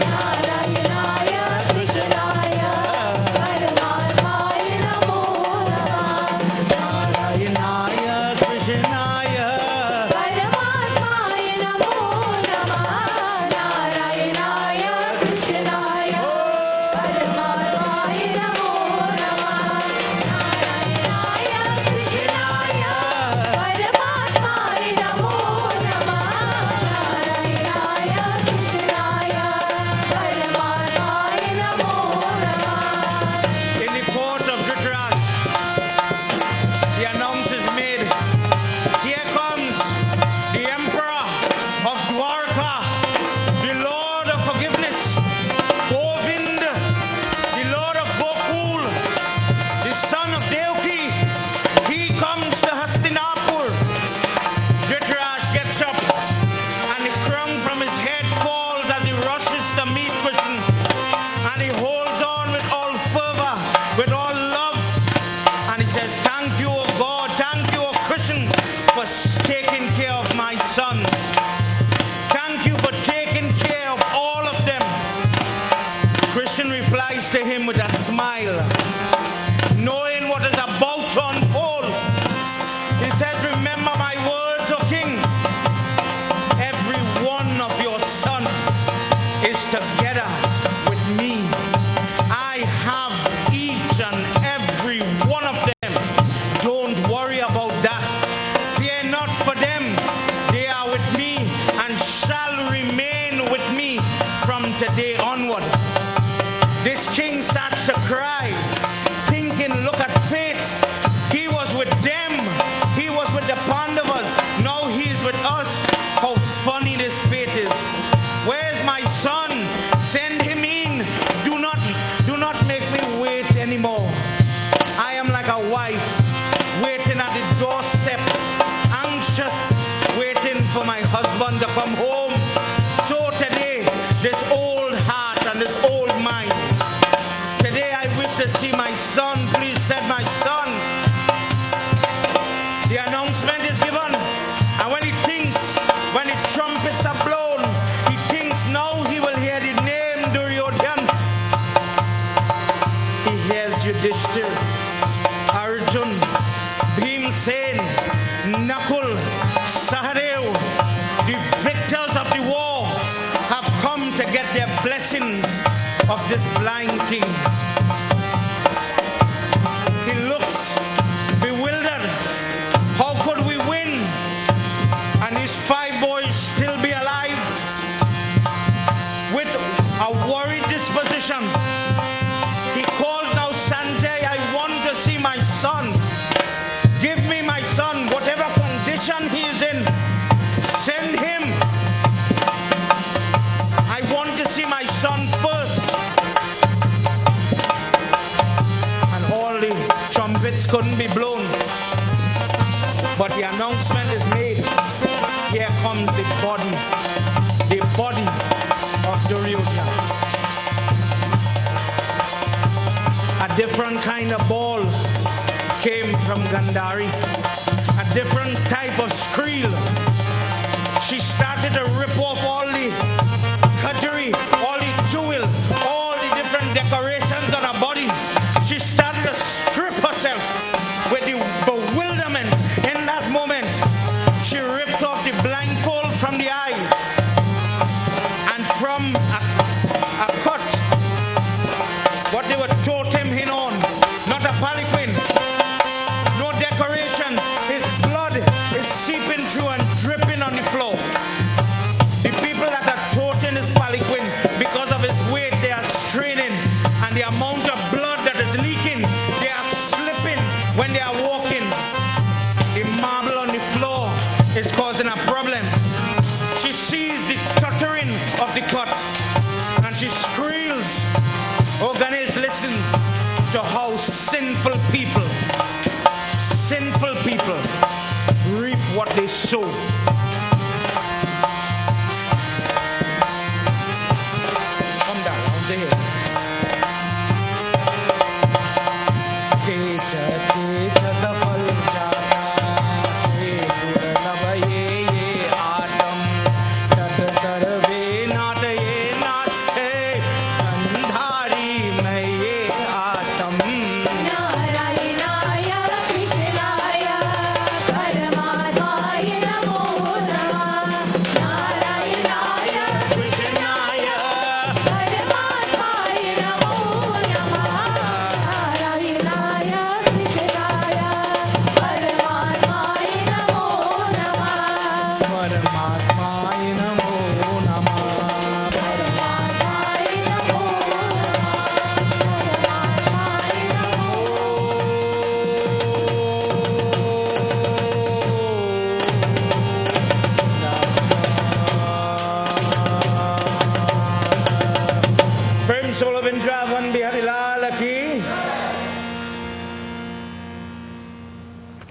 Narayanaya Krishnaya Paramatvaya Namo Namah. Naranaya Krishnaya Paramatvaya Namo Namah. Narayanaya Krishnaya Paramatvaya Namo Namah. Narayanaya Krishnaya Paramatvaya Namo Namah. Narayanaya Krishnaya Paramatvaya Namo Namah. in the court of Dhritarashtra, the announce is made. Here comes the emperor of Dwarka, the Lord of forgiveness, Govind, the Lord of Gokul, the son of Devaki. He comes to Hastinapur. Dhritarashtra gets up, and the crown from his head falls as he rushes to meet Krishna. And he holds on with all fervor, with all love. And he says, thank you, O God, thank you, O Krishna, for taking care of my sons. Thank you for taking care of all of them. Krishna replies to him with a smile, knowing what is about to unfold. He says, remember my words, O king. Every one of your sons is together with me. I have each and every one of them. Don't worry about that. Fear not for them. They are with me and shall remain with me from today onward. This king starts to cry, thinking, look at fate. He was with them. He was with the Pandavas. Now he's with us. How funny this fate is. Where's my son? Send him in. Do not make me wait anymore. I am like a wife waiting at the doorstep, anxious, waiting for my husband to come home. So today, this old heart and this old mind, today I wish to see my son. Please send my son. The announcement is given, and when he thinks, when the trumpets are blown, he thinks now he will hear the name Duryodhana. He hears Yudhishthir, Arjuna, Bhima, Nakul, Sahadev, the victors of the war, have come to get their blessings. of this blind king. He looks bewildered. How could we win? And his 5 boys still be alive? With a worried disposition, he calls now Sanjay, I want to see my son. Give me my son, whatever condition he is in, send him. I want to see my son first. And all the trumpets couldn't be blown. But the announcement is made. Here comes the body of Duryodhana. A different kind of ball came from Gandhari. A different type of screel. She started to rip off all the cutlery, all the jewels, all the different decorations on her body. She started to strip herself with the bewilderment. In that moment, she ripped off the blindfold from the eyes, and from a cut, what they were totem him on, not a palanquin, no decoration. His blood is seeping through and dripping on the floor. The people that are toting his palanquin, because of his weight, they are straining, and the amount of blood that is leaking, they are slipping when they are walking. The marble on the floor is causing a problem. She sees the tottering of the cut, and she squeals. Oh Ganesh, listen to how sinful people reap what they sow. Come down, on the hill.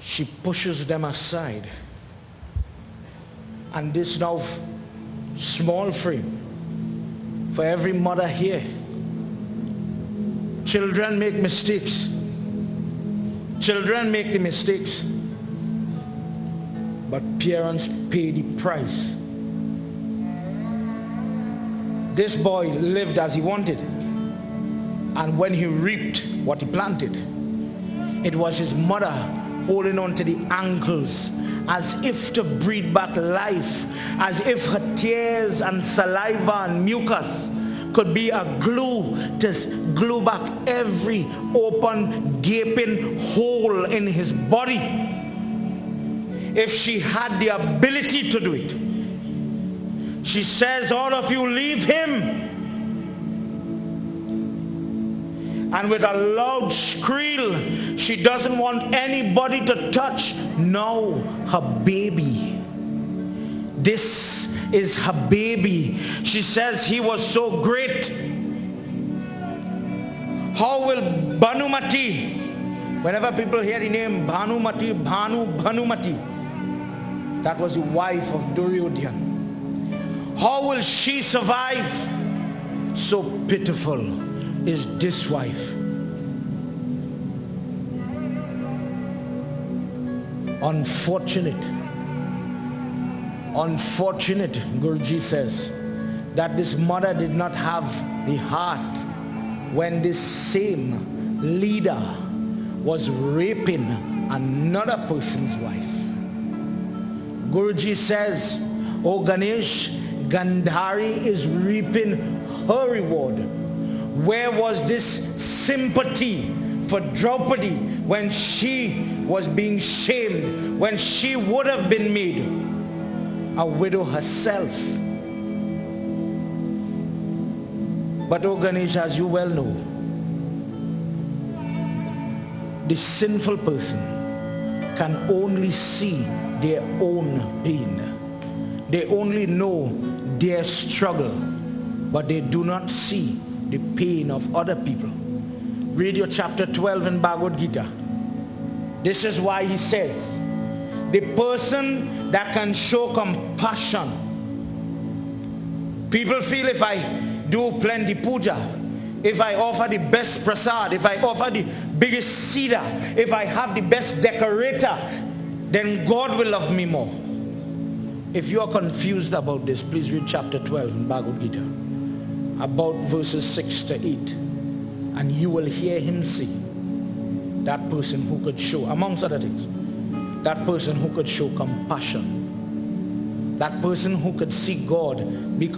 She pushes them aside, and this now small frame for every mother here. Children make mistakes. Children make the mistakes, but parents pay the price. This boy lived as he wanted, and when he reaped what he planted, it was his mother holding on to the ankles as if to breathe back life, as if her tears and saliva and mucus could be a glue to glue back every open, gaping hole in his body. If she had the ability to do it, she says, all of you leave him. And with a loud squeal, she doesn't want anybody to touch now her baby. This is her baby. She says he was so great. How will Bhanumati, whenever people hear the name Bhanumati, that was the wife of Duryodhana, how will she survive? So pitiful is this wife. Unfortunate, Guruji says, that this mother did not have the heart when this same leader was raping another person's wife. Guruji says, oh Ganesh, Gandhari is reaping her reward. Where was this sympathy for Draupadi when she was being shamed, when she would have been made a widow herself? But oh Ganesh, as you well know, the sinful person can only see their own pain. They only know their struggle, but they do not see the pain of other people. Read your chapter 12 in Bhagavad Gita. This is why he says, the person that can show compassion. People feel if I do plenty puja, if I offer the best prasad, if I offer the biggest cedar, if I have the best decorator, then God will love me more. If you are confused about this, please read chapter 12 in Bhagavad Gita, about verses 6 to 8. And you will hear him say, that person who could show, amongst other things, that person who could show compassion, that person who could see God.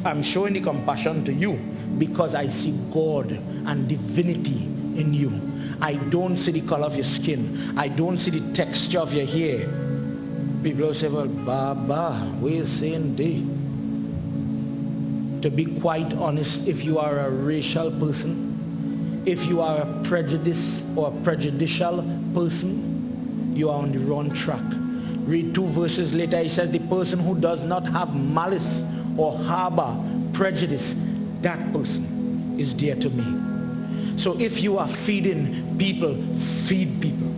I'm showing the compassion to you because I see God and divinity in you. I don't see the color of your skin. I don't see the texture of your hair. People will say, well, Baba, we're saying they. To be quite honest, if you are a racial person, if you are a prejudice or a prejudicial person, you are on the wrong track. Read 2 verses later, he says, the person who does not have malice or harbor prejudice, that person is dear to me. So if you are feeding people, feed people.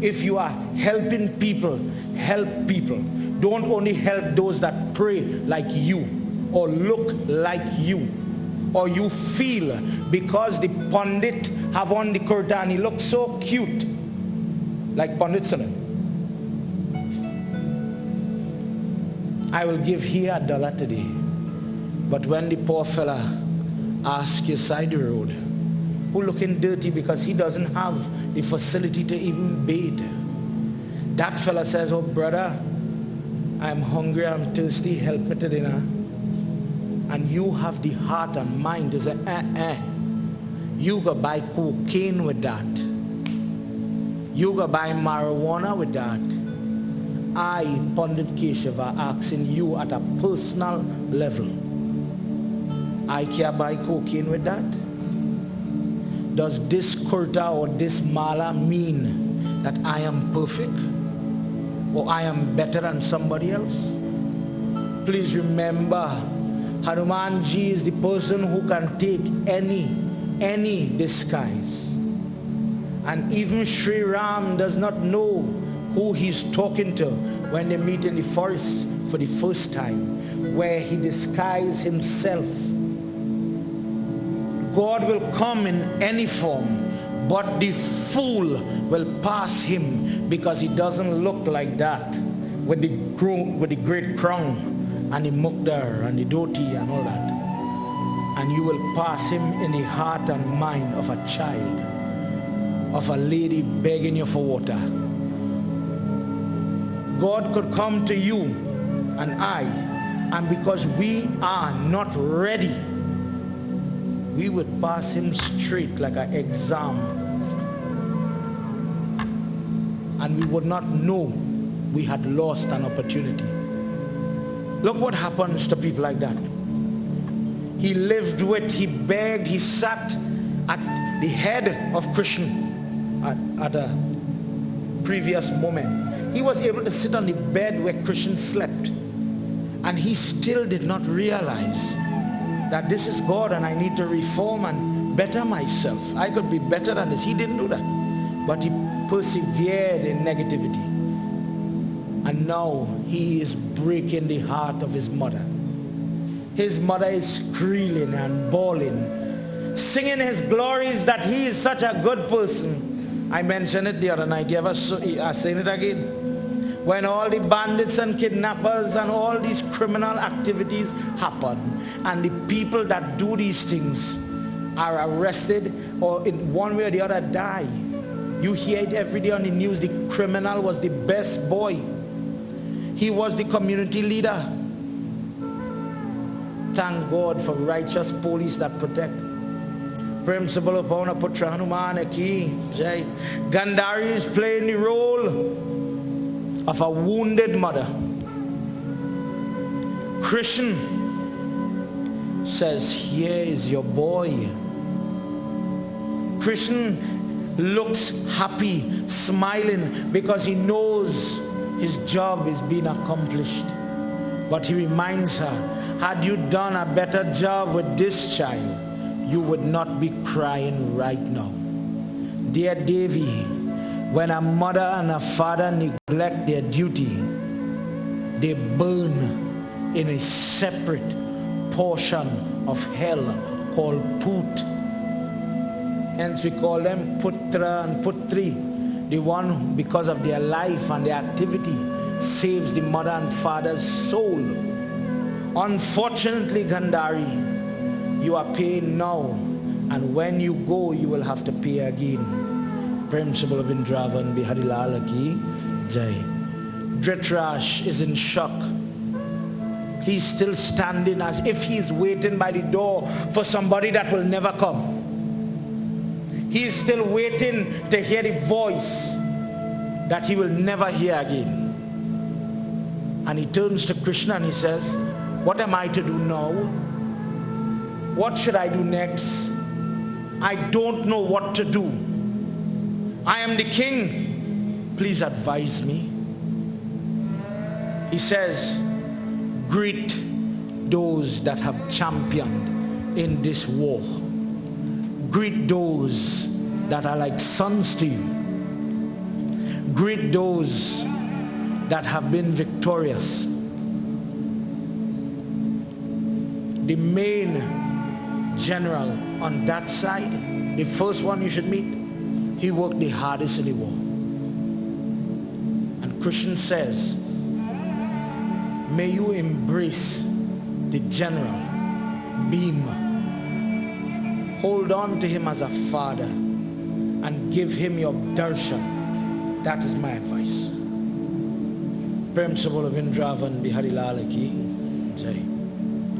If you are helping people, help people. Don't only help those that pray like you or look like you, or you feel because the Pandit have on the kurta and he looks so cute like Pandit Salim. I will give here $1 today, but when the poor fella asks you side the road, who looking dirty because he doesn't have the facility to even bathe, that fella says, oh brother, I'm hungry, I'm thirsty, help me to dinner. And you have the heart and mind to say, you go buy cocaine with that. You go buy marijuana with that. I, Pandit Keshava, asking you at a personal level, I can buy cocaine with that? Does this kurta or this mala mean that I am perfect? Or I am better than somebody else? Please remember, Hanumanji is the person who can take any disguise. And even Sri Ram does not know who he's talking to when they meet in the forest for the first time, where he disguised himself. God will come in any form, but the fool will pass him because he doesn't look like that with the great crown and the mukdar and the dhoti and all that. And you will pass him in the heart and mind of a child, of a lady begging you for water. God could come to you and I, and because we are not ready, we would pass him straight like an exam, and we would not know we had lost an opportunity. Look what happens to people like that. He lived with, he begged, he sat at the head of Krishna at a previous moment. He was able to sit on the bed where Krishna slept, and he still did not realize that this is God and I need to reform and better myself. I could be better than this. He didn't do that, but he persevered in negativity. And now he is breaking the heart of his mother. His mother is squealing and bawling, singing his glories that he is such a good person. I mentioned it the other night. You ever seen it again? When all the bandits and kidnappers and all these criminal activities happen, and the people that do these things are arrested or in one way or the other die. You hear it every day on the news. The criminal was the best boy. He was the community leader. Thank God for righteous police that protect. Principal Upona Putra Hanuman Ki Jai. Gandhari is playing the role of a wounded mother. Krishna says, here is your boy. Krishna looks happy, smiling, because he knows his job is being accomplished. But he reminds her, had you done a better job with this child, you would not be crying right now. Dear Devi, when a mother and a father neglect their duty, they burn in a separate portion of hell called Put. Hence we call them Putra and Putri. The one who, because of their life and their activity, saves the mother and father's soul. Unfortunately, Gandhari, you are paying now, and when you go, you will have to pay again. Principal of Indravan Bihari Lal Ki Jai. Dhritarashtra is in shock. He's still standing as if he's waiting by the door for somebody that will never come. He's still waiting to hear the voice that he will never hear again. And he turns to Krishna and he says, what am I to do now? What should I do next? I don't know what to do. I am the king. Please advise me. He says, greet those that have championed in this war. Greet those that are like sons to you. Greet those that have been victorious. The main general on that side, the first one you should meet, he worked the hardest in the war. And Krishna says, may you embrace the general, Bhima. Hold on to him as a father and give him your darshan. That is my advice. Principal of Indravan Bihari Lal Ki Jai.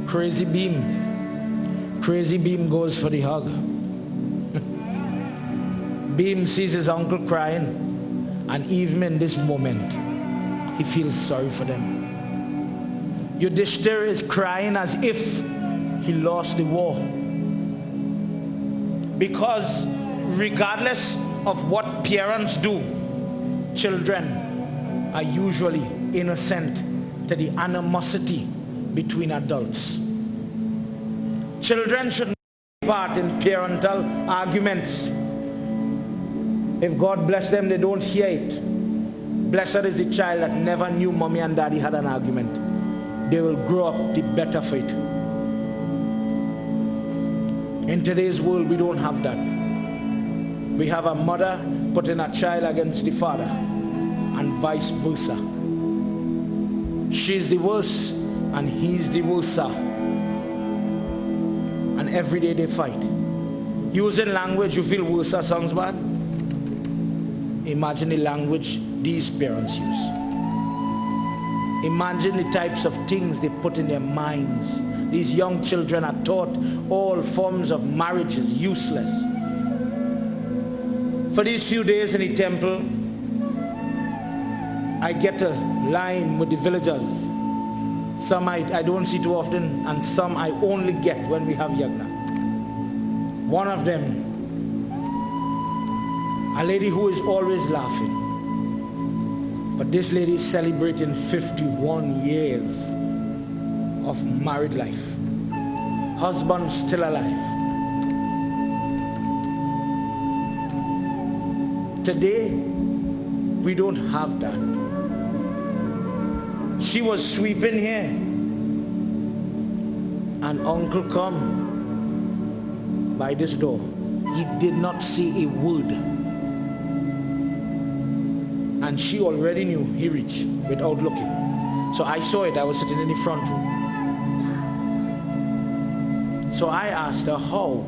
Crazy Beam. Crazy Beam goes for the hug. Beam sees his uncle crying, and even in this moment, he feels sorry for them. Yudhishthira is crying as if he lost the war. Because regardless of what parents do, children are usually innocent to the animosity between adults. Children should not take part in parental arguments. If God bless them, they don't hear it. Blessed is the child that never knew mommy and daddy had an argument. They will grow up the better for it. In today's world, we don't have that. We have a mother putting a child against the father, and vice versa. She's the worst, and he's the worser. And every day they fight. Using language you feel worser sounds bad. Imagine the language these parents use. Imagine the types of things they put in their minds. These young children are taught all forms of marriage is useless. For these few days in the temple, I get a line with the villagers. Some I don't see too often, and some I only get when we have Yagna. One of them, a lady who is always laughing. But this lady is celebrating 51 years of married life. Husband still alive. Today, we don't have that. She was sweeping here, and uncle come by this door. He did not say a word. And she already knew he reached without looking. So I saw it. I was sitting in the front row. So I asked her, how?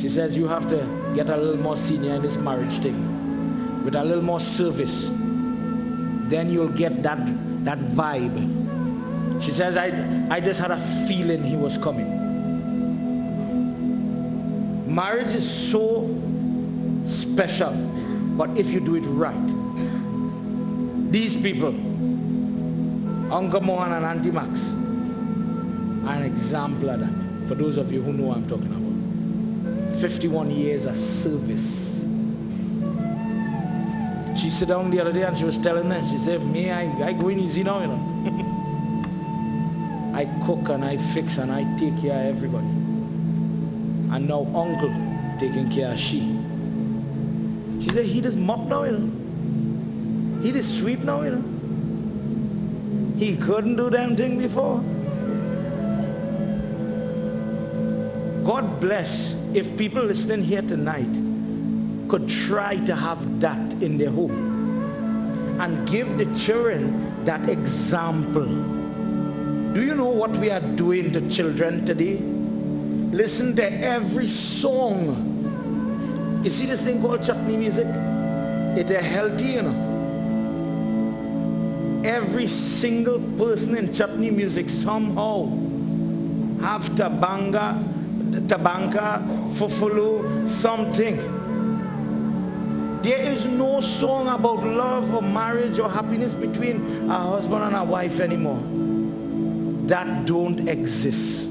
She says, you have to get a little more senior in this marriage thing, with a little more service. Then you'll get that vibe. She says, I just had a feeling he was coming. Marriage is so special, but if you do it right. These people, Uncle Mohan and Auntie Max, are an example of that. For those of you who know what I'm talking about. 51 years of service. She sat down the other day and she was telling me, she said, me, I going easy now, you know. I cook and I fix and I take care of everybody. And now uncle taking care of she. She said, he just mop now, you know. He just sweep now, you know. He couldn't do damn thing before. God bless if people listening here tonight could try to have that in their home and give the children that example. Do you know what we are doing to children today? Listen to every song. You see this thing called chutney music? It's a healthy, you know. Every single person in chutney music somehow have tabanka, fufulu, something. There is no song about love or marriage or happiness between a husband and a wife anymore. That don't exist.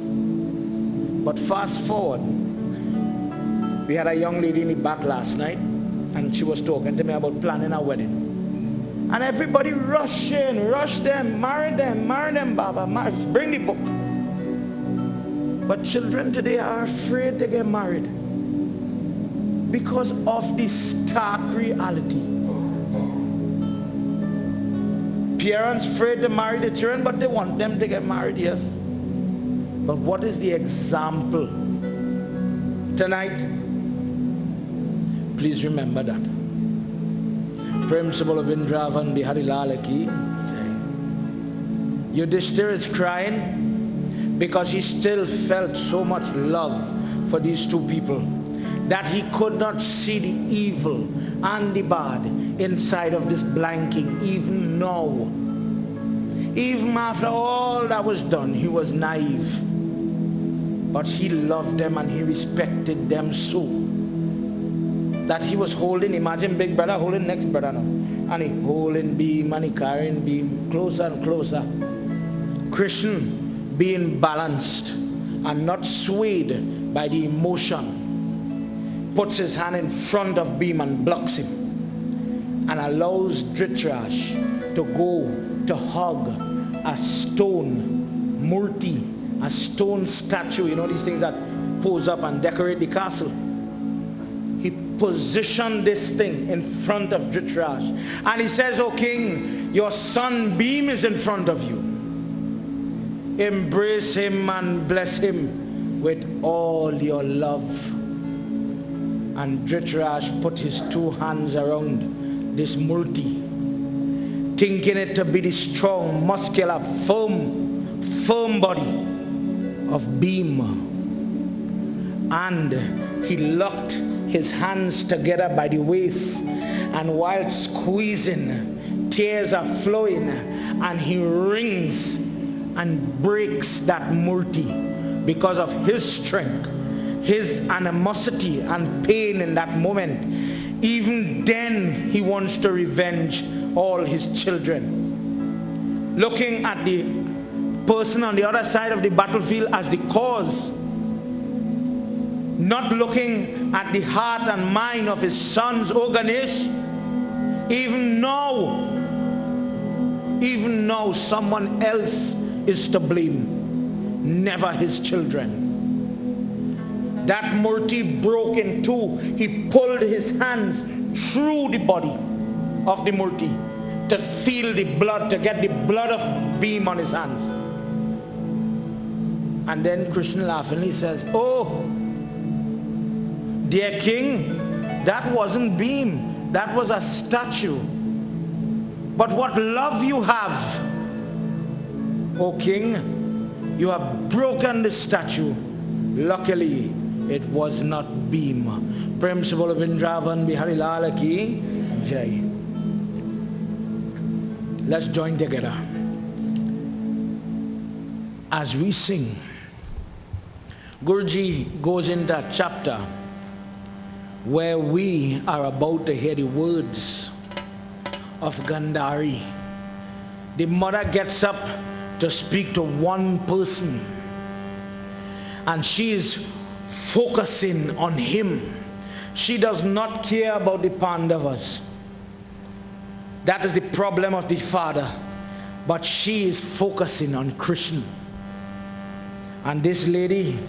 But fast forward, we had a young lady in the back last night, and she was talking to me about planning a wedding. And everybody rush in, rush them, marry them, Baba, marry, bring the book. But children today are afraid to get married because of the stark reality. Parents afraid to marry the children, but they want them to get married, yes. But what is the example? Tonight, please remember that. Principle of Indravan Bihari Lalaki. Yudhishthira is crying because he still felt so much love for these two people that he could not see the evil and the bad inside of this blanking even now. Even after all that was done, he was naive. But he loved them and he respected them so that he was holding, imagine big brother holding next brother now. And he holding beam and he carrying beam closer and closer. Krishna being balanced and not swayed by the emotion, puts his hand in front of Bhima and blocks him and allows Dhritarashtra to go to hug a stone murti, a stone statue, you know these things that pose up and decorate the castle. He positioned this thing in front of Dhritarashtra and he says, "O king, your son Bhima is in front of you. Embrace him and bless him with all your love." And Dhritarashtra put his two hands around this murti, thinking it to be the strong, muscular, firm body of Bhima. And he locked his hands together by the waist, and while squeezing, tears are flowing, and he rings and breaks that murti because of his strength, his animosity and pain in that moment. Even then he wants to revenge all his children, looking at the person on the other side of the battlefield as the cause, not looking at the heart and mind of his sons. O Ganesh, even now someone else is to blame, never his children. That murti broke in two. He pulled his hands through the body of the murti to feel the blood, to get the blood of Bhima on his hands. And then Krishna laughingly says, "Oh, dear king, that wasn't Bhima, that was a statue. But what love you have, O king, you have broken the statue. Luckily, it was not Bhima." Principle of Indravan Bihari Lal Ki Jai. Let's join together as we sing. Guruji goes into a chapter where we are about to hear the words of Gandhari. The mother gets up to speak to one person, and she is focusing on him. She does not care about the Pandavas. That is the problem of the father. But she is focusing on Krishna. And this lady,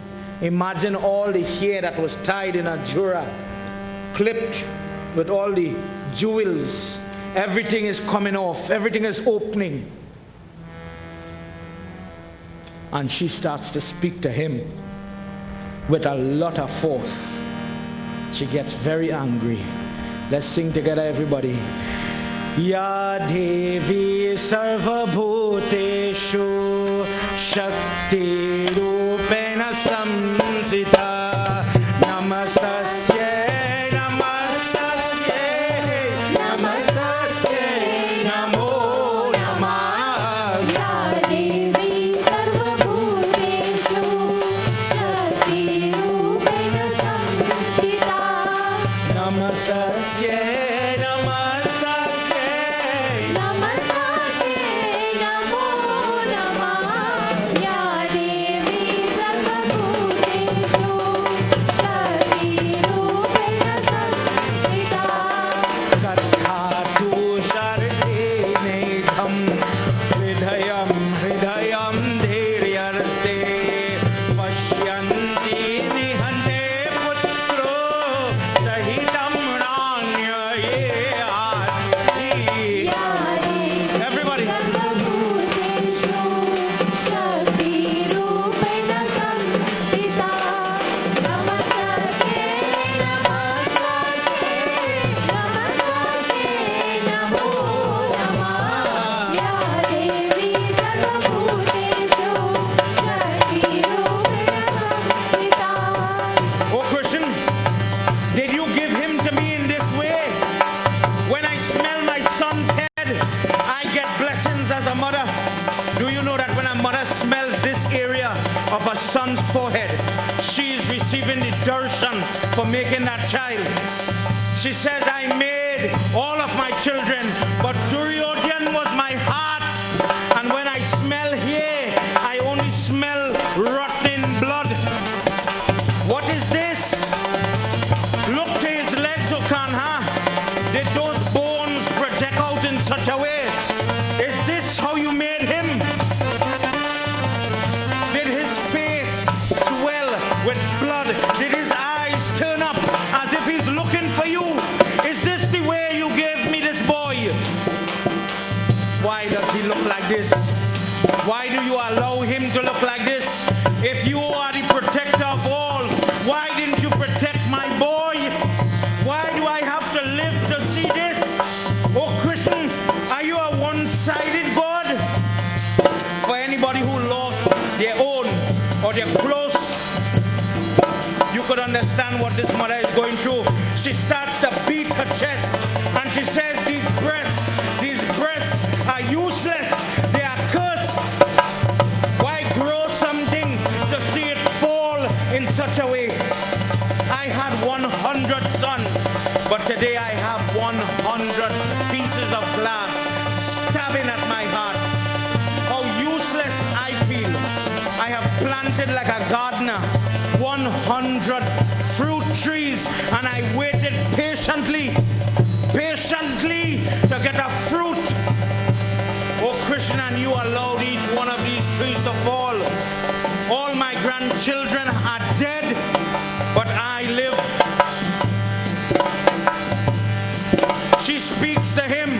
imagine all the hair that was tied in a jura, clipped with all the jewels. Everything is coming off. Everything is opening. And she starts to speak to him with a lot of force. She gets very angry. Let's sing together, everybody. Ya Devi Sarva Bhuteshu Shakti Rupena Samsita Namastasye Namastasye Namastasye Namo Namah. Ya Devi Sarvabhuteshu Shakti Rupena Samsthita Namastasye Namastasye Namaste Namo Namah. Ya Devi Sarvabhuteshu Shakti Rupena Samsthita Kathatu Shartinekam Hridayam Hridayam Dhiryarte Pashyanti Nihante Putro Sahitam Ranyaye Aarti. Everybody. Sarvabhuteshu Shakti Rupena Samsthita Namaste Namo Namah. Ya Devi Sarvabhuteshu Shakti Rupena Samsthita. Oh Krishna, did you give him to me in this way? When I smell my son's head, I get blessings as a mother. Do you know that when a mother smells this area of a son's forehead, she is receiving the darshan for making that child? She says, I made all of my children, but Duryodhana was my heart. And when I smell here, I only smell rotten blood. What is this? Look to his legs, O Kanha. Did those bones project out in such a way? Is this how you made him? Did his face swell with blood? Did his eyes turn up as if he's looking for you? Is this the way you gave me this boy? Why does he look like this? Why do you allow him to look like this? If you are the protector of all, why didn't you protect my boy? Why do I have to live to see this? Oh Krishna, are you a one-sided God? For anybody who lost their own or their close, you could understand what this mother is going through. She starts to beat her chest and she says, these breasts are useless. They are cursed. Why grow something to see it fall in such a way? I had 100 sons, but today I have 100 pieces of glass stabbing at my heart. How useless I feel. I have planted like a gardener 100 fruit trees, and I waited patiently to get a fruit. Oh Krishna, and you allowed each one of these trees to fall. All my grandchildren are dead, but I live. She speaks to him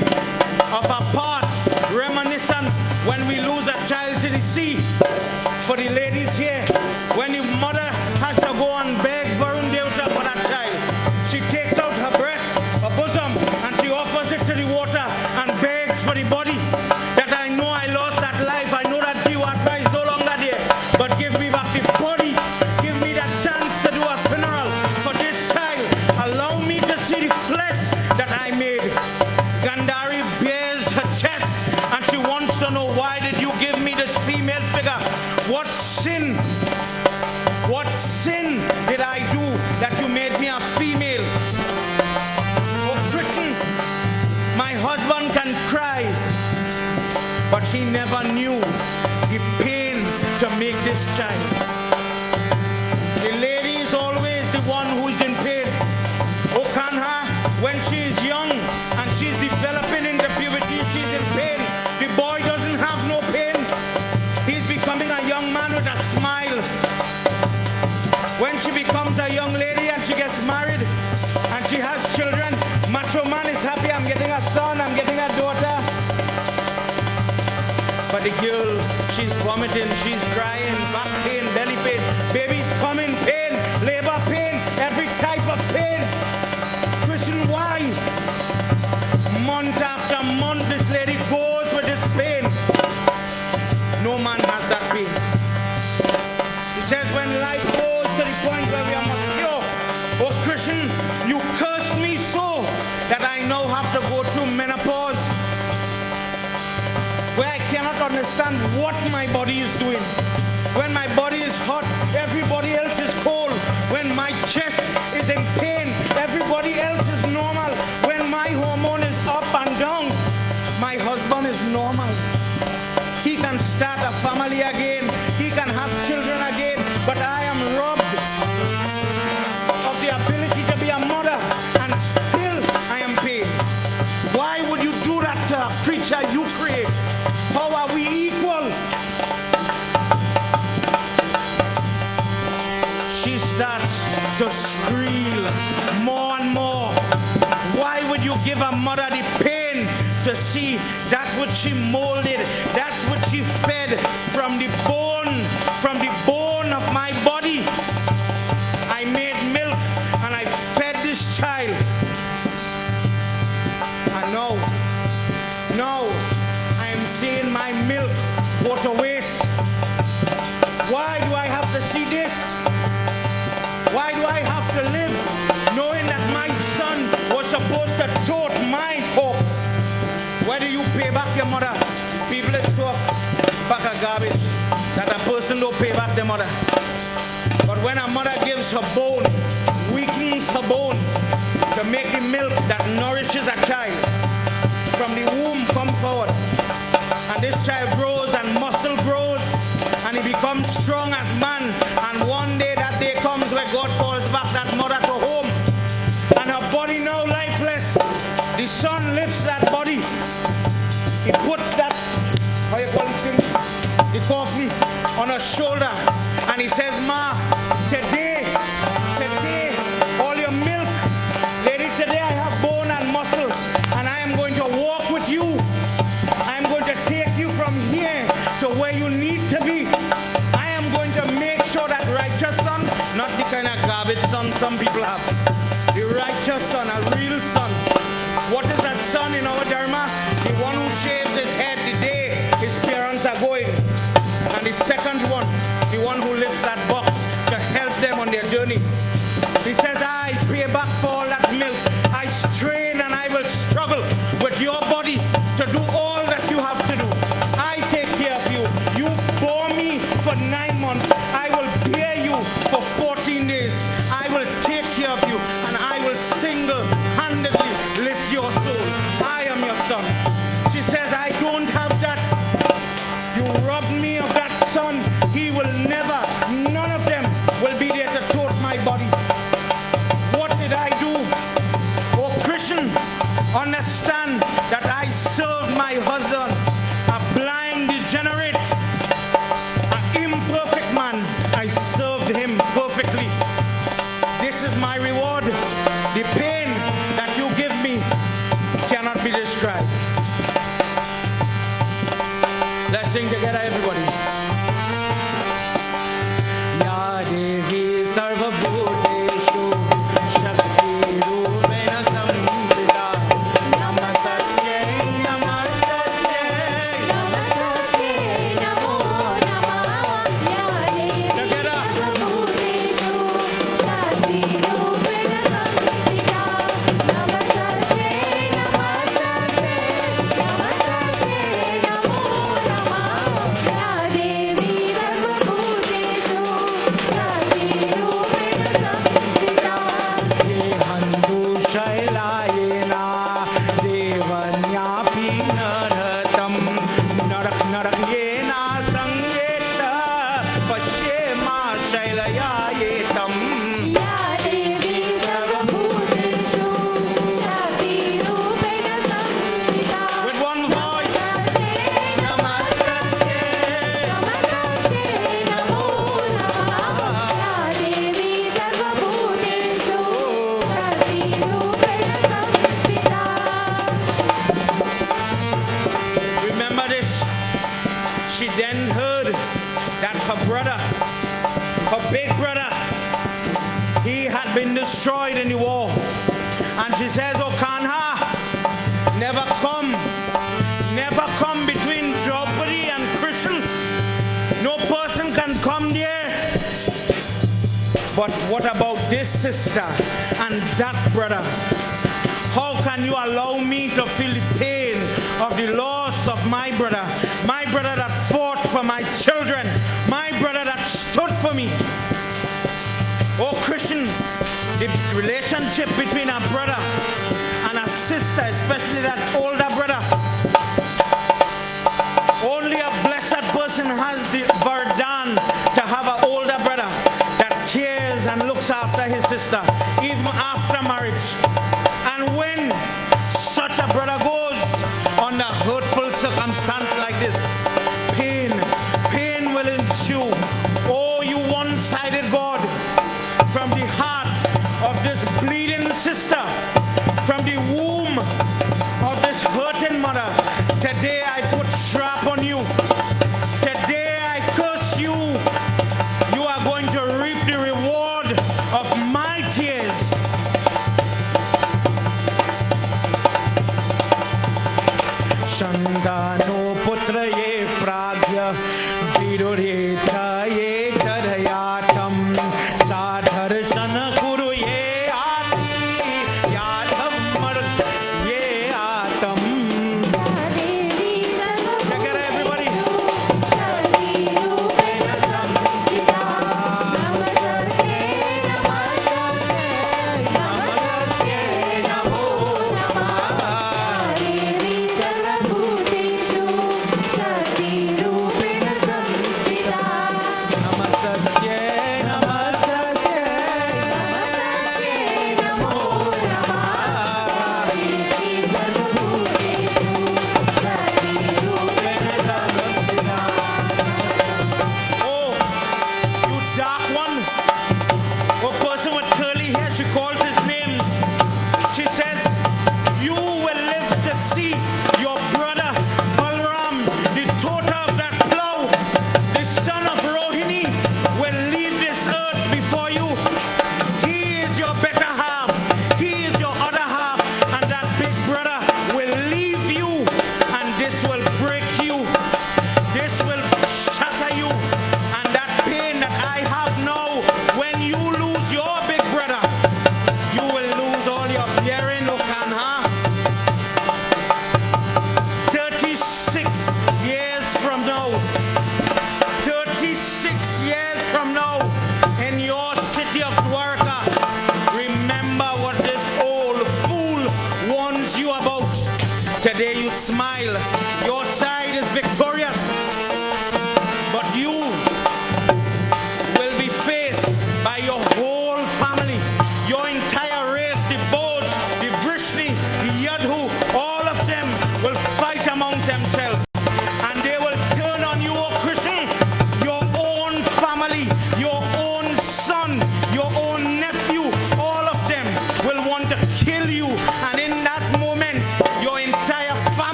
of a part reminiscent when we lose a child to the sea. For the ladies here, when the mother has to go and beg Varun Devta for that child, she takes out her breast, her bosom, and she offers it to the water and begs for the body. That I know I lost that life, I know that Jivatma is no longer there, but give me back the body, give me that chance to do a funeral for this child. Allow me to see the flesh that I made. Gandhari bears her chest and she wants to know, why did you give me this female figure? What sin did I do that you made me a female? child. The lady is always the one who is in pain. Okanha, when she is young and she's developing into puberty, she's in pain. The boy doesn't have no pain. He's becoming a young man with a smile. When she becomes a young lady and she gets married and she has children, macho man is happy, I'm getting a son, I'm getting a daughter. But the girl, she's vomiting, she's crying, back pain, belly pain, baby's coming, pain, labor pain, every type of pain. Christian, why? Month after month, this lady goes with this pain. No man has that pain. He says when life goes to the point where we are mature, oh Christian, you cursed me so that I now have to go through menopause, where I cannot understand what my body is doing. When my body is hot, everybody else is cold. When my chest is in pain, everybody else is normal. When my hormone is up and down, my husband is normal. He can start a family again. He can have children again. But I am robbed of the ability to be a mother, and still I am pain. Why would you do that to a creature you create? How are we equal? She starts to squeal more and more. Why would you give a mother the pain to see that which she molded, that which she fed from the bone of my body? I made milk and I fed this child. And now I am seeing my milk go to waste. Why do I have to see this? Why do I have to live knowing that my son was supposed to tote my corpse? Where do you pay back your mother? People is so back of garbage that a person don't pay back their mother. But when a mother gives her bone, weakens her bone to make the milk that nourishes a child, from the womb come forward, and this child grows and muscle grows and he becomes strong as man, and one day that day comes where God calls back that mother to home, and her body now lifeless. The son lifts that body, he puts that, how you call it, the coffee on her shoulder, and he says, Ma, today, all your milk, lady, today I have bone and muscle, and I am going to walk with you. I am going to take you from here to where you need to be. I am going to make sure that righteous son, not the kind of garbage son some people have, the righteous son, a real son. What is a son in our dharma? The one who shaves his head the day his parents are going. And the second one, the one who lifts that box to help them on their journey. He says, I pay back for all that milk. I strain and I will struggle with your body to do all that you have to do. I take care of you. You bore me for 9 months. I will bear you for 14 days. I will take care of you, and I will single-handedly lift your soul. I am your son. She says, I don't have that. You robbed me of that son. He will never, none of them will be there to tote my body. What did I do? Oh, Christian, understand that I served my husband, a blind, degenerate, an imperfect man. I served him perfectly. This is my reward. The pain that you give me cannot be described. Let's sing together, everybody. Ya Devi Sarvabhuteshu Shakti Rupena Samhita Namaste Namaste Namaste Namo Namah Ya Devi Sarvabhuteshu Shakti Rupena Samhita destroyed in the war. And she says, oh Kanha, never come between Draupadi and Krishna. No person can come there. But what about this sister and that brother? How can you allow me to feel the pain of the loss of my brother that fought for my children, my brother that stood for me? Oh Christian, the relationship between a brother and a sister, especially that older brother, only a blessed person has the burden to have an older brother that cares and looks after his sister, even after marriage. And when such a brother goes under hurtful circumstance like this, pain will ensue. Oh, you one-sided God, from the heart of this bleeding sister, from the womb of this hurting mother, today I put strap on you. Today I curse you. You are going to reap the reward of my tears. Shandano putra ye pragya vidureta ye darayatam sadharshana kuru ye aati yadham mar ye atam. Together everybody.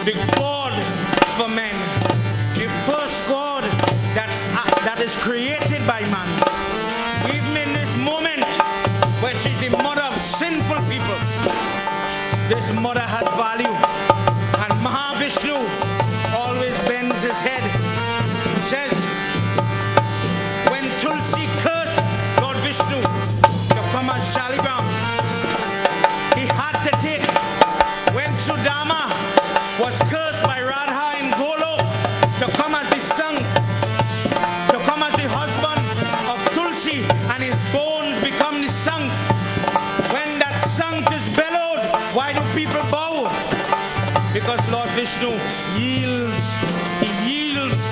The God for men, the first God that is created by man. Even in this moment where she's the mother of sinful people, this mother has value. And Mahavishnu always bends his head. Says, when Tulsi cursed Lord Vishnu to come as Shaligram, he had to take. When Sudama was cursed by Radha in Golok to come as the son, to come as the husband of Tulsi, and his bones become the sunk. When that sunk is bellowed, why do people bow? Because Lord Vishnu yields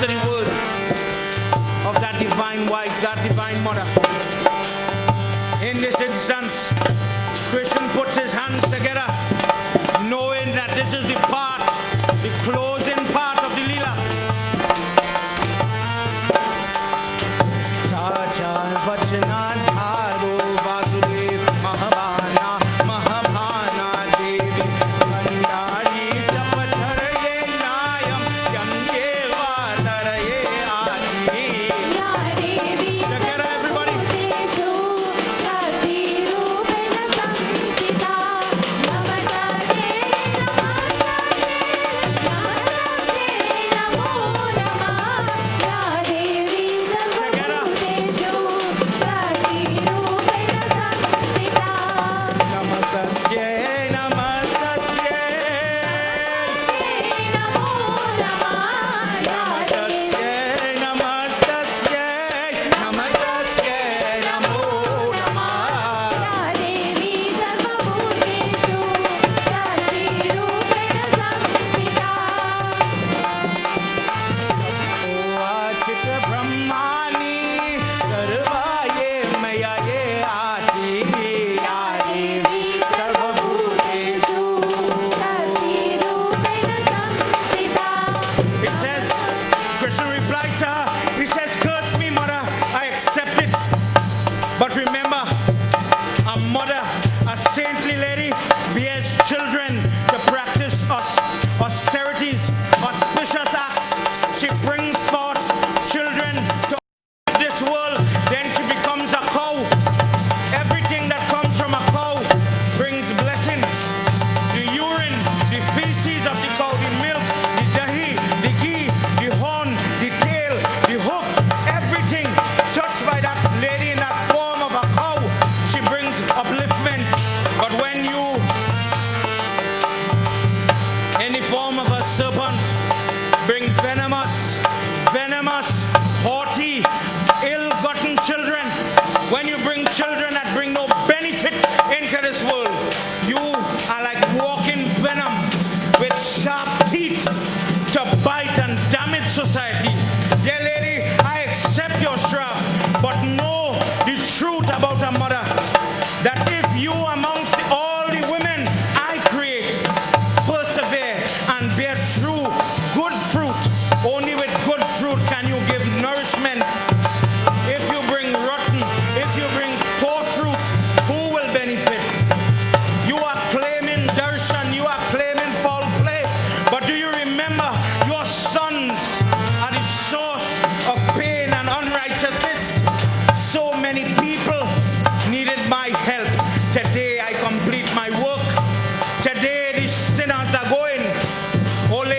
to the word of that divine wife, that divine mother. In this instance, Krishna puts his hands together, knowing that this is the part, the closing part of the Leela. Raja Vachana Dharo Vasudev Mahabhana Mahabhana Devi Gandhari Japathar Ye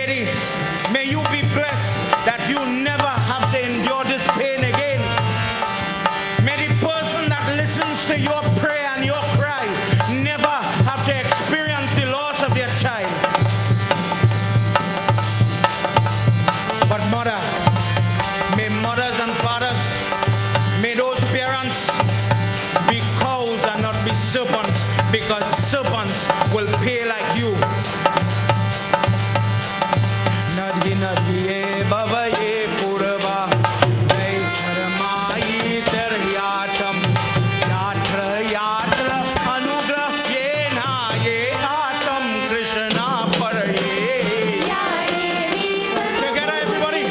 lady, may you be blessed that you never have to endure this pain again. May the person that listens to your prayer and your cry never have to experience the loss of their child. But mother, may mothers and fathers, may those parents be cows and not be serpents, because serpents will pay like you. Nadhi nadhiye bhavaye purva jai dharmayi taryatam yatra yatra anugrah yena ye atam Krishna paraye. Together everybody.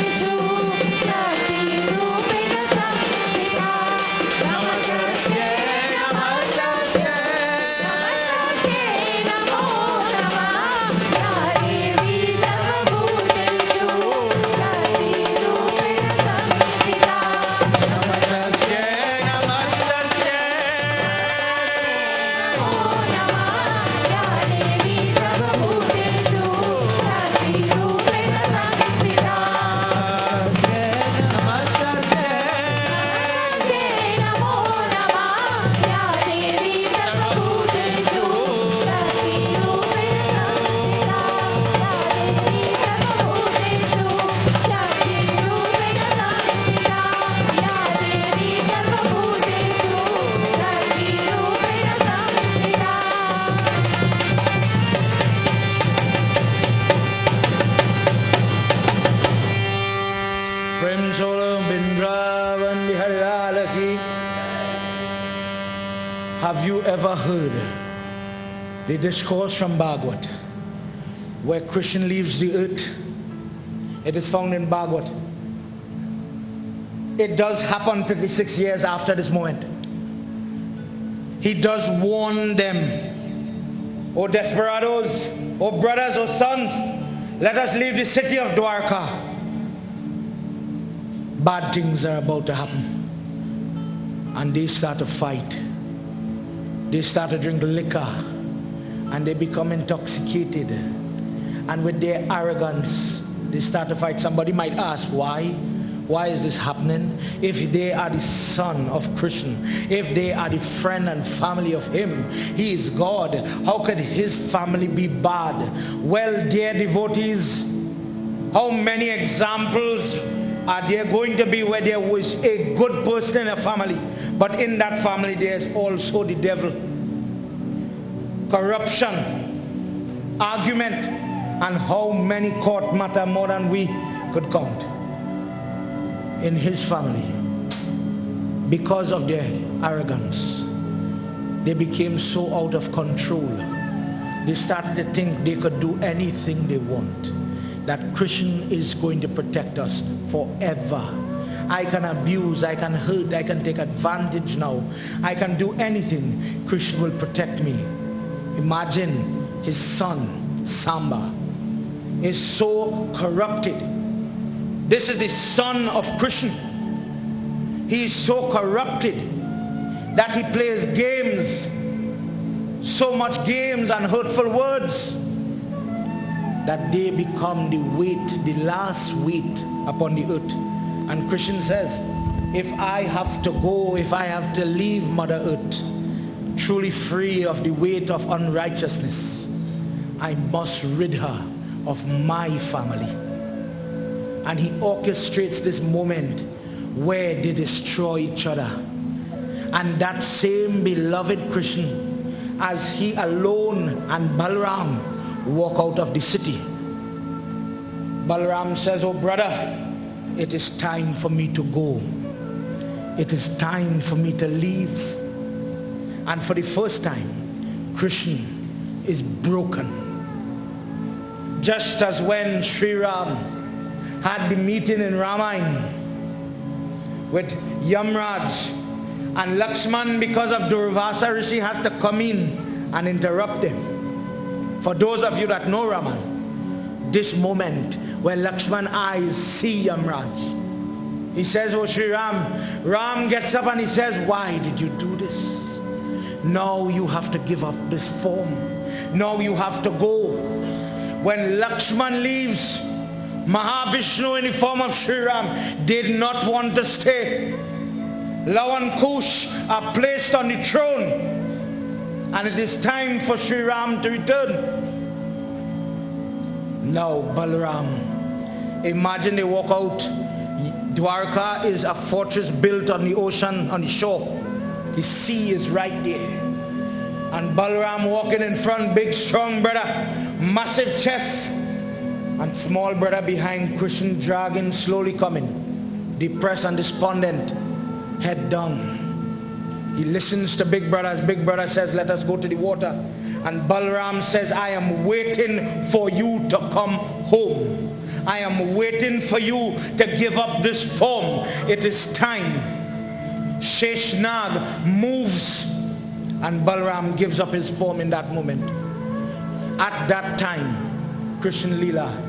Have you ever heard the discourse from Bhagavad where Krishna leaves the earth? It is found in Bhagavad. It does happen 36 years after this moment. He does warn them, "O desperados, O brothers, O sons, let us leave the city of Dwarka. Bad things are about to happen." And they start to fight. They start to drink liquor and they become intoxicated. And with their arrogance, they start to fight. Somebody might ask, why? Why is this happening? If they are the son of Krishna, if they are the friend and family of him, he is God, how could his family be bad? Well, dear devotees, how many examples are there going to be where there was a good person in a family, but in that family there's also the devil? Corruption, argument, and how many court matter more than we could count in his family. Because of their arrogance, they became so out of control. They started to think they could do anything they want, that Krishna is going to protect us forever. I can abuse, I can hurt, I can take advantage now, I can do anything. Krishna will protect me. Imagine his son, Samba, is so corrupted. This is the son of Krishna. He is so corrupted that he plays games, so much games and hurtful words, that they become the weight, the last weight upon the earth. And Krishna says, if I have to go, if I have to leave Mother Earth truly free of the weight of unrighteousness, I must rid her of my family. And he orchestrates this moment where they destroy each other. And that same beloved Krishna, as he alone and Balaram walk out of the city, Balaram says, "Oh brother, it is time for me to go. It is time for me to leave." And for the first time, Krishna is broken. Just as when Sri Ram had the meeting in Ramayana with Yamraj, and Lakshman, because of Durvasa Rishi, has to come in and interrupt him. For those of you that know Ramayana, this moment where Lakshman's eyes see Yamraj, he says, "Oh Sri Ram," Ram gets up and he says, "Why did you do this? Now you have to give up this form. Now you have to go." When Lakshman leaves, Mahavishnu in the form of Sri Ram did not want to stay. Law and Kush are placed on the throne, and it is time for Sri Ram to return. Now Balaram, imagine they walk out. Dwarka is a fortress built on the ocean, on the shore. The sea is right there. And Balaram walking in front, big strong brother, massive chest, and small brother behind, Krishna dragging, slowly coming, depressed and despondent, head down. He listens to big brother as big brother says, let us go to the water. And Balaram says, I am waiting for you to come home. I am waiting for you to give up this form. It is time. Sheshnag moves, and Balaram gives up his form in that moment. At that time, Krishna Leela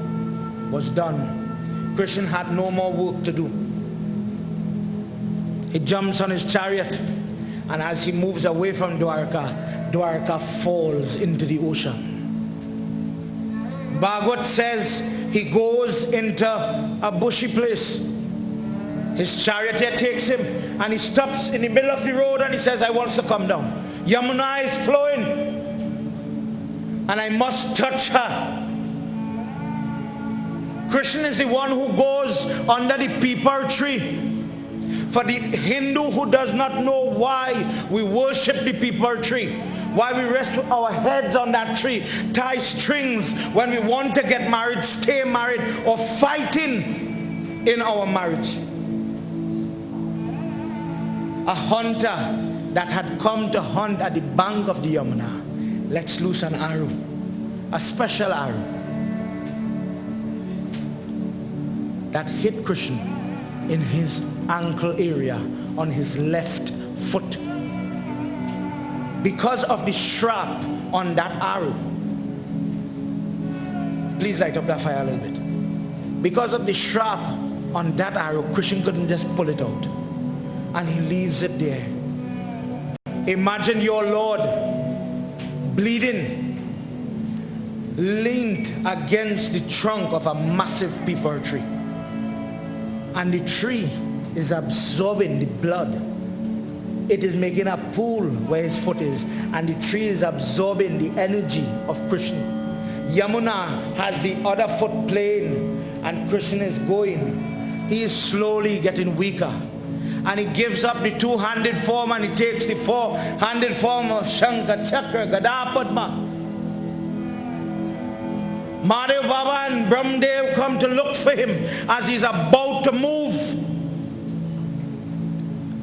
was done. Krishna had no more work to do. He jumps on his chariot, and as he moves away from Dwarka, Dwarka falls into the ocean. Bhagavad says he goes into a bushy place. His charioteer takes him, and he stops in the middle of the road, and he says, I want to come down. Yamuna is flowing, and I must touch her. Krishna is the one who goes under the peepal tree. For the Hindu who does not know why we worship the peepal tree, why we rest our heads on that tree, tie strings when we want to get married, stay married, or fighting in our marriage. A hunter that had come to hunt at the bank of the Yamuna lets loose an arrow, a special arrow that hit Krishna in his ankle area on his left foot. Because of the strap on that arrow, please light up that fire a little bit. Because of the strap on that arrow, Krishna couldn't just pull it out, and he leaves it there. Imagine your Lord bleeding, leaned against the trunk of a massive peepal tree, and the tree is absorbing the blood. It is making a pool where his foot is, and the tree is absorbing the energy of Krishna. Yamuna has the other foot playing, and Krishna is going. He is slowly getting weaker, and he gives up the two-handed form, and he takes the four-handed form of Shankar, Chakra, Gada, Padma. Mahadev Baba and Brahmdev come to look for him as he's about to move.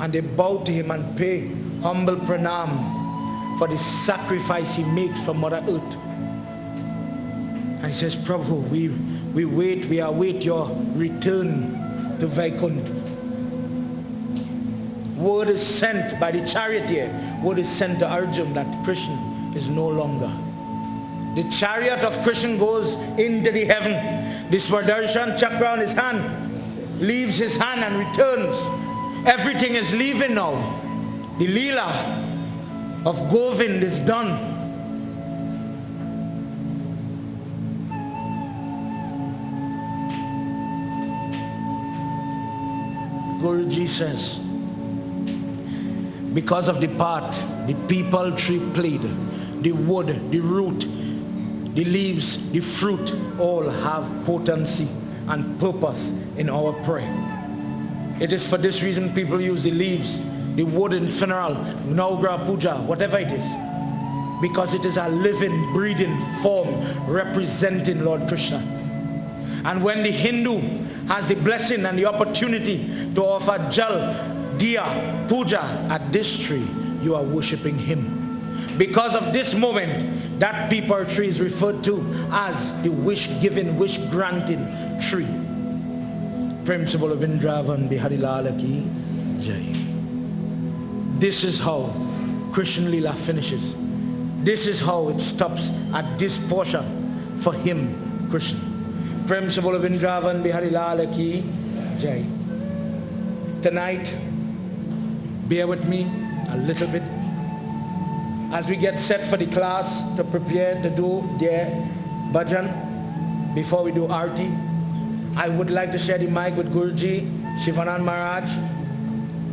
And they bow to him and pay humble pranam for the sacrifice he makes for Mother Earth. And he says, Prabhu, we await your return to Vaikuntha. Word is sent by the charioteer. Word is sent to Arjuna that Krishna is no longer. The chariot of Krishna goes into the heaven. The Swardarshan chakra on his hand leaves his hand and returns. Everything is leaving now. The Leela of Govind is done. Guruji says, because of the part the peepal tree played, the wood, the root, the leaves, the fruit all have potency and purpose in our prayer. It is for this reason people use the leaves, the wood in funeral, Navgraha Puja, whatever it is. Because it is a living, breathing form representing Lord Krishna. And when the Hindu has the blessing and the opportunity to offer jal, diya, puja at this tree, you are worshipping him. Because of this moment, that peepal tree is referred to as the wish-giving, wish-granting tree. Prem se bolo Vrindavan Bihari Lala ki jai. This is how Krishna Leela finishes. This is how it stops at this portion for him, Krishna. Prem se bolo Vrindavan Bihari Lala ki jai. Tonight, bear with me a little bit as we get set for the class to prepare to do their bhajan before we do Aarti. I would like to share the mic with Guruji, Shivanand Maharaj,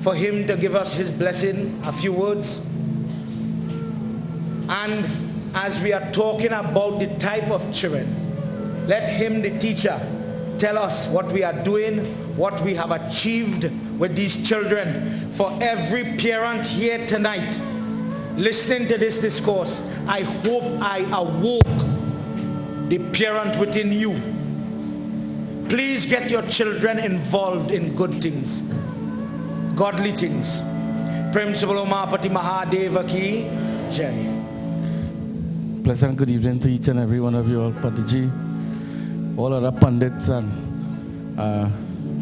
for him to give us his blessing, a few words. And as we are talking about the type of children, let him, the teacher, tell us what we are doing, what we have achieved with these children. For every parent here tonight, listening to this discourse, I hope I awoke the parent within you. Please get your children involved in good things, godly things. Prem Sabalo Mahapati Mahadeva ki Jai. Pleasant good evening to each and every one of you all, Patiji, all other pundits and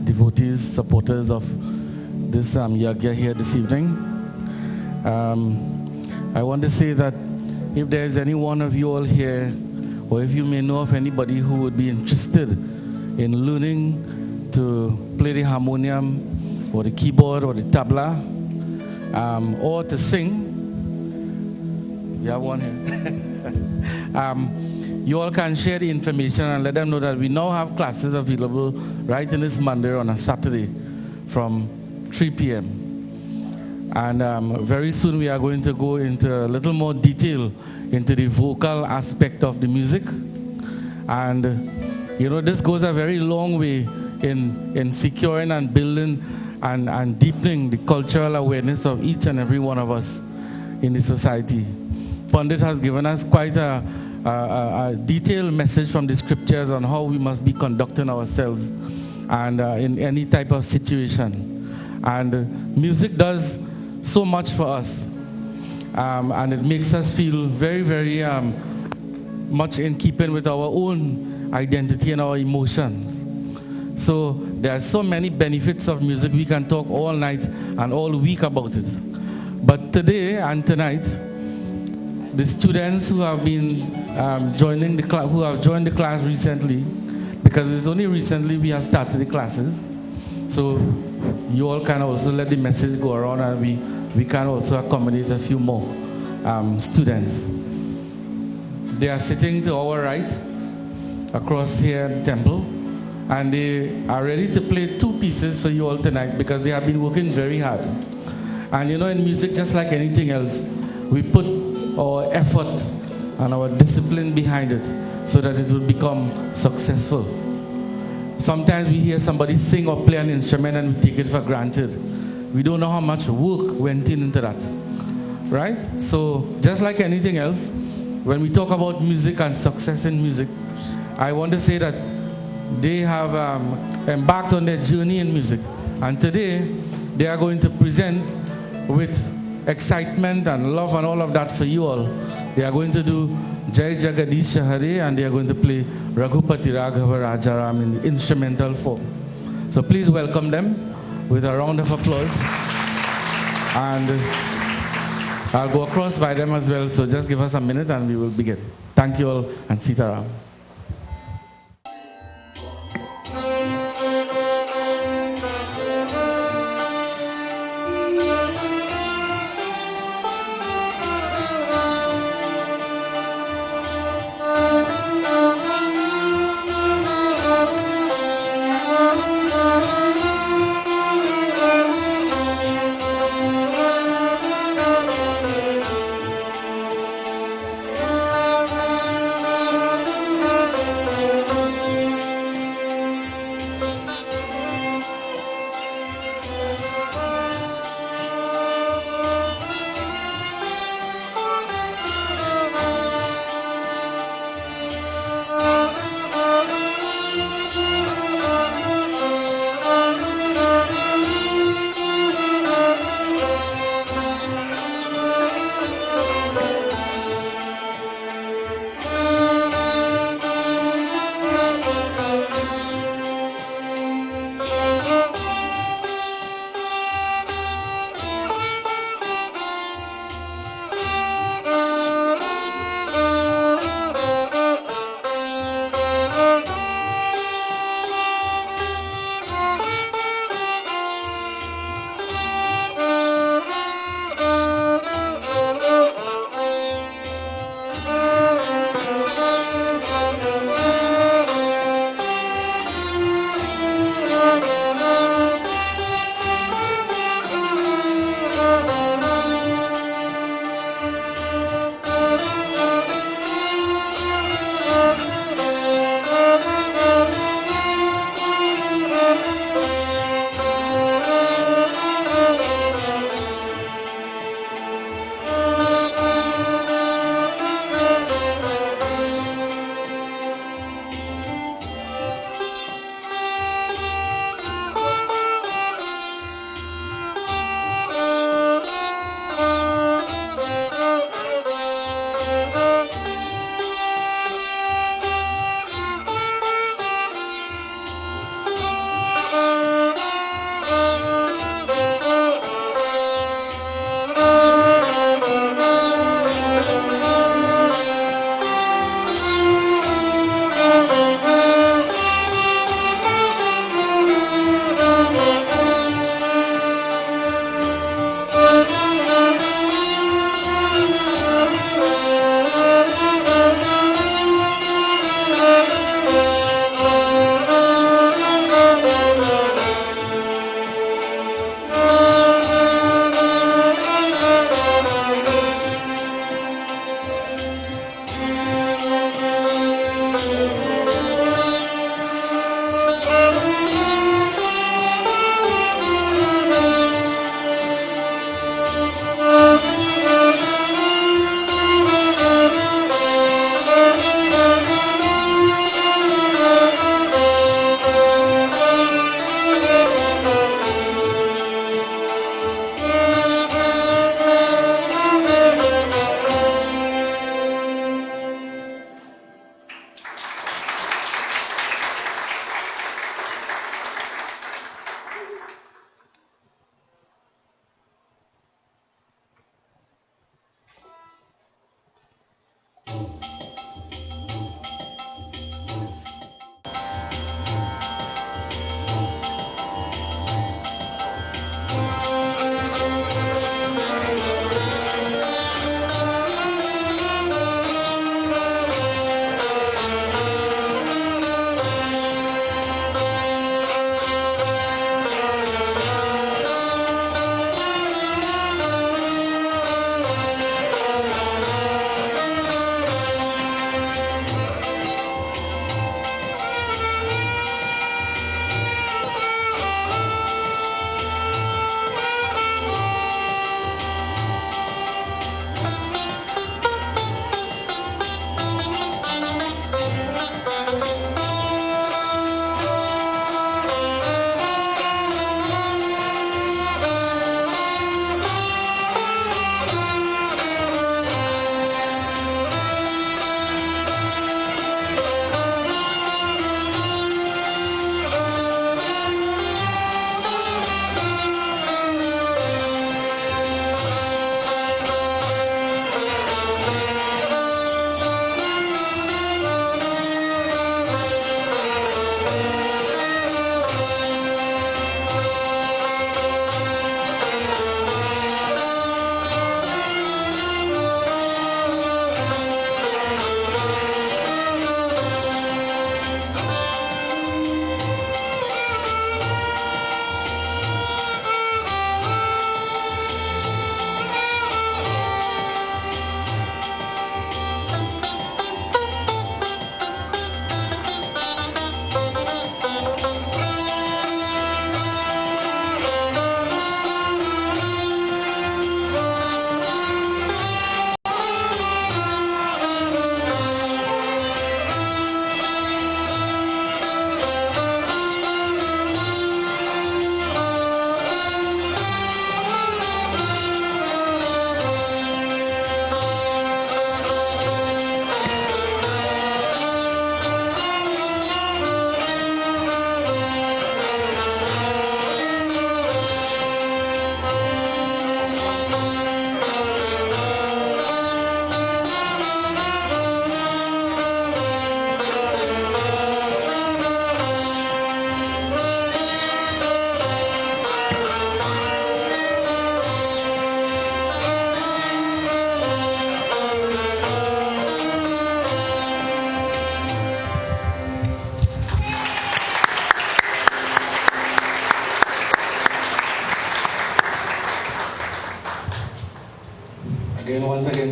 devotees, supporters of this Yagna here this evening. I want to say that if there is any one of you all here, or if you may know of anybody who would be interested in learning to play the harmonium, or the keyboard, or the tabla, or to sing, we have one here. You all can share the information and let them know that we now have classes available right in this Mandir on a Saturday from 3 p.m. And very soon we are going to go into a little more detail into the vocal aspect of the music. And, this goes a very long way in securing and building and deepening the cultural awareness of each and every one of us in the society. Pandit has given us quite a detailed message from the scriptures on how we must be conducting ourselves and in any type of situation. And music does so much for us, and it makes us feel very, very much in keeping with our own identity and our emotions. So there are so many benefits of music. We can talk all night and all week about it. But today and tonight, the students who have been joining the class, who have joined the class recently, because it's only recently we have started the classes, so you all can also let the message go around, and we can also accommodate a few more students. They are sitting to our right across here in the temple, and they are ready to play 2 pieces for you all tonight because they have been working very hard. And in music, just like anything else, we put our effort and our discipline behind it so that it will become successful. Sometimes we hear somebody sing or play an instrument and we take it for granted. We don't know how much work went into that, right? So just like anything else, when we talk about music and success in music, I want to say that they have embarked on their journey in music, and today they are going to present with excitement and love and all of that for you all. They are going to do Jai Jagadisha Hare, and they are going to play Raghupati Raghava Rajaram in the instrumental form. So please welcome them with a round of applause. And I'll go across by them as well, so just give us a minute and we will begin. Thank you all, and Sitaram. Thank you.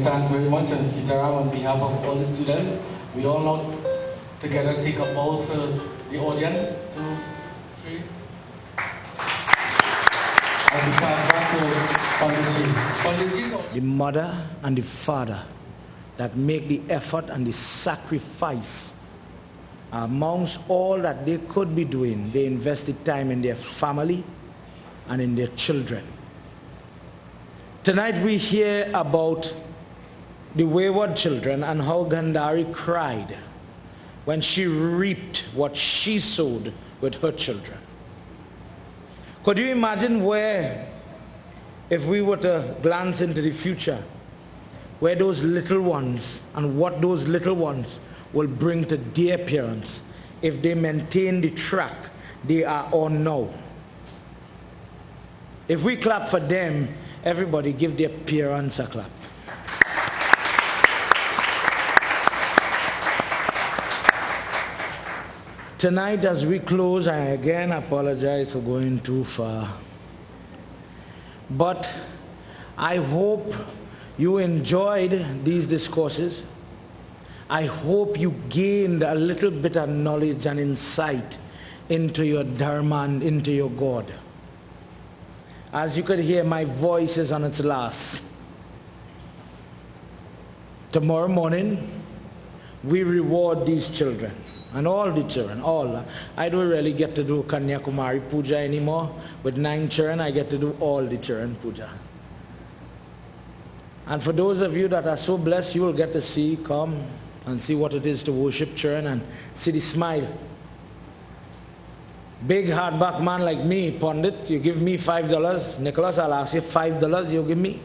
thanks very much. And Sitaram, on behalf of all the students, we all now together take a bow for the audience. 2, 3. As we pass back to Panditji. The mother and the father that make the effort and the sacrifice amongst all that they could be doing, they invested time in their family and in their children. Tonight we hear about the wayward children and how Gandhari cried when she reaped what she sowed with her children. Could you imagine where, if we were to glance into the future, where those little ones and what those little ones will bring to their parents if they maintain the track they are on now? If we clap for them, everybody give their parents a clap. Tonight as we close, I again apologize for going too far. But I hope you enjoyed these discourses. I hope you gained a little bit of knowledge and insight into your Dharma and into your God. As you could hear, my voice is on its last. Tomorrow morning, we reward these children. And all the children, all. I don't really get to do Kanyakumari Puja anymore. With 9 children, I get to do all the children Puja. And for those of you that are so blessed, you will get to see, come and see what it is to worship children and see the smile. Big hardback man like me, Pandit, you give me $5. Nicholas, I'll ask you $5, you give me.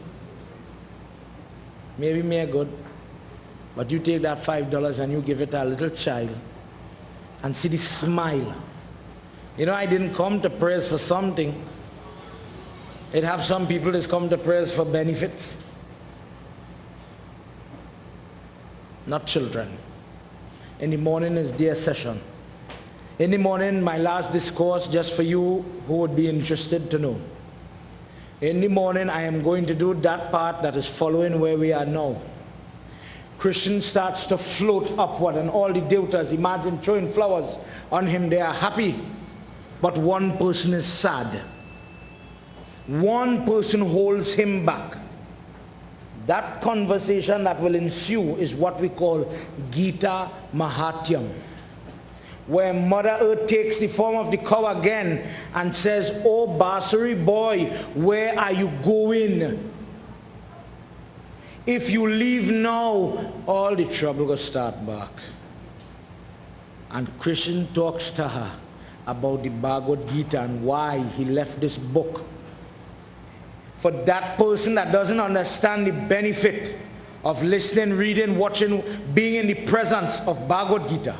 Maybe me are good. But you take that $5 and you give it to a little child and see the smile. You know, I didn't come to prayers for something. It have some people that come to prayers for benefits. Not children. In the morning is their session. In the morning, my last discourse, just for you who would be interested to know. In the morning, I am going to do that part that is following where we are now. Krishna starts to float upward and all the devatas, imagine throwing flowers on him. They are happy. But one person is sad. One person holds him back. That conversation that will ensue is what we call Gita Mahatyam, where Mother Earth takes the form of the cow again and says, "Oh Basari boy, where are you going? If you leave now, all the trouble will start back." And Krishna talks to her about the Bhagavad Gita and why he left this book. For that person that doesn't understand the benefit of listening, reading, watching, being in the presence of Bhagavad Gita.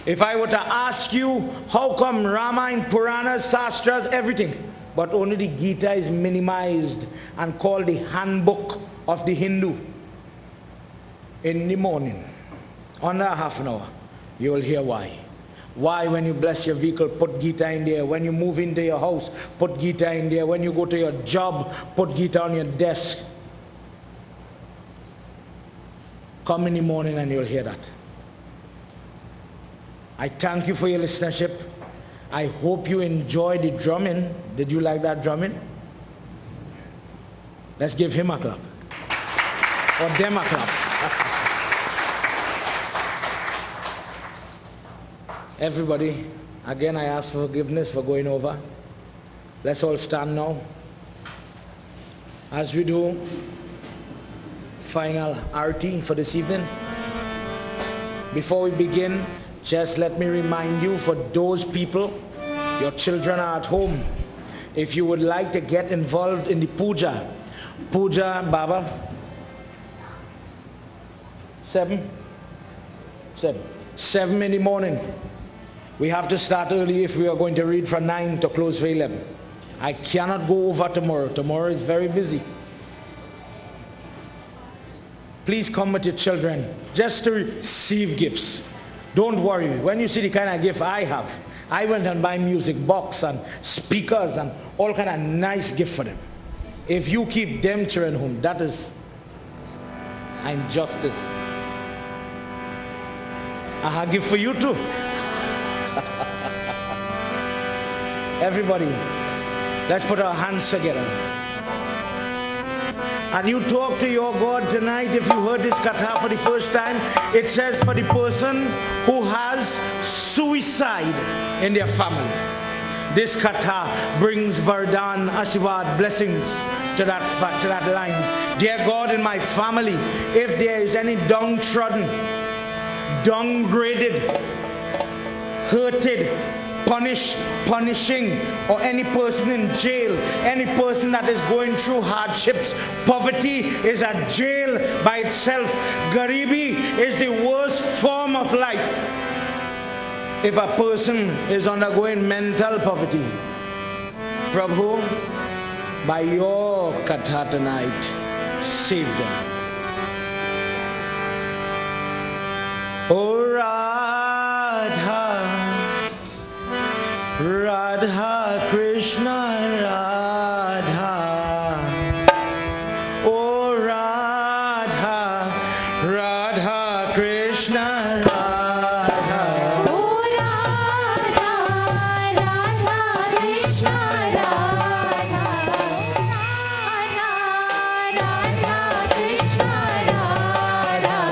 If I were to ask you, how come Ramayana, Puranas, Sastras, everything, but only the Gita is minimized and called the handbook of the Hindu? In the morning, under half an hour, you will hear why. Why when you bless your vehicle, put Gita in there. When you move into your house, put Gita in there. When you go to your job, put Gita on your desk. Come in the morning and you'll hear that. I thank you for your listenership. I hope you enjoyed the drumming. Did you like that drumming? Let's give him a clap. Or them a clap. Everybody, again I ask for forgiveness for going over. Let's all stand now. As we do final Aarti for this evening. Before we begin, just let me remind you, for those people, your children are at home. If you would like to get involved in the puja, Baba, 7 in the morning. We have to start early if we are going to read from 9 to close for 11. I cannot go over tomorrow. Tomorrow is very busy. Please come with your children just to receive gifts. Don't worry. When you see the kind of gift I have, I went and buy music box and speakers and all kind of nice gift for them. If you keep them children home, that is and justice. I have a gift for you too. Everybody, let's put our hands together. And you talk to your God tonight. If you heard this katha for the first time, it says for the person who has suicide in their family. This katha brings Vardhan, Ashirwad, blessings to that line. Dear God, in my family, if there is any downtrodden, downgraded, hurted, punishing, or any person in jail, any person that is going through hardships. Poverty is a jail by itself. Garibi is the worst form of life. If a person is undergoing mental poverty, Prabhu, by your katha tonight, save them. Oh Radha, Radha Krishna Radha, oh Radha, Radha Krishna Radha, Oh Radha, Radha Krishna Radha, Radha, Radha Krishna Radha,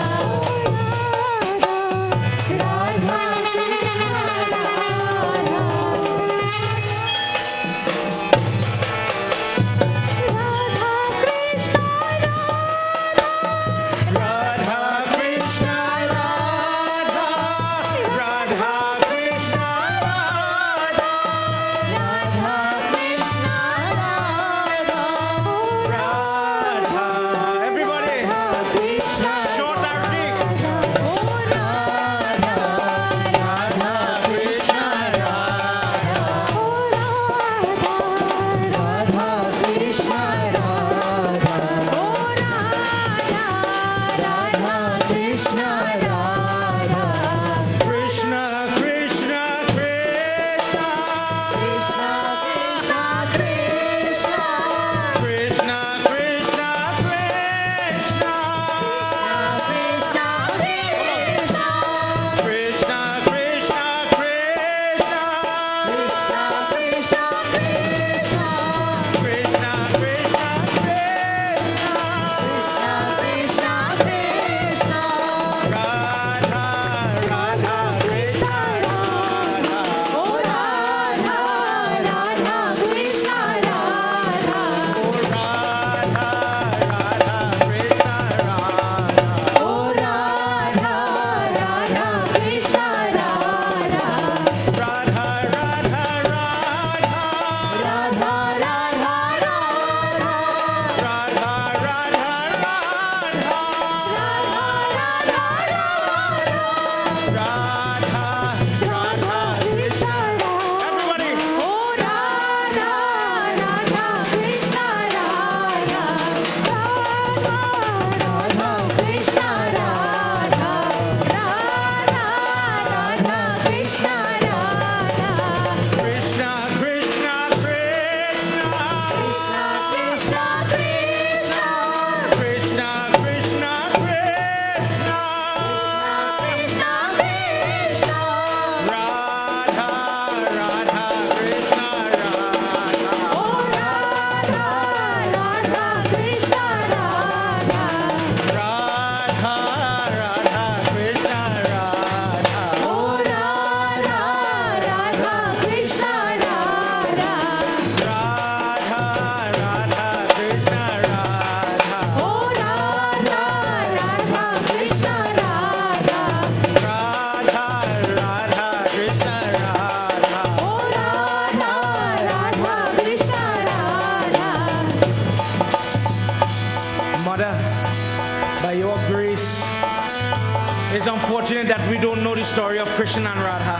It's unfortunate that we don't know the story of Krishna and Radha.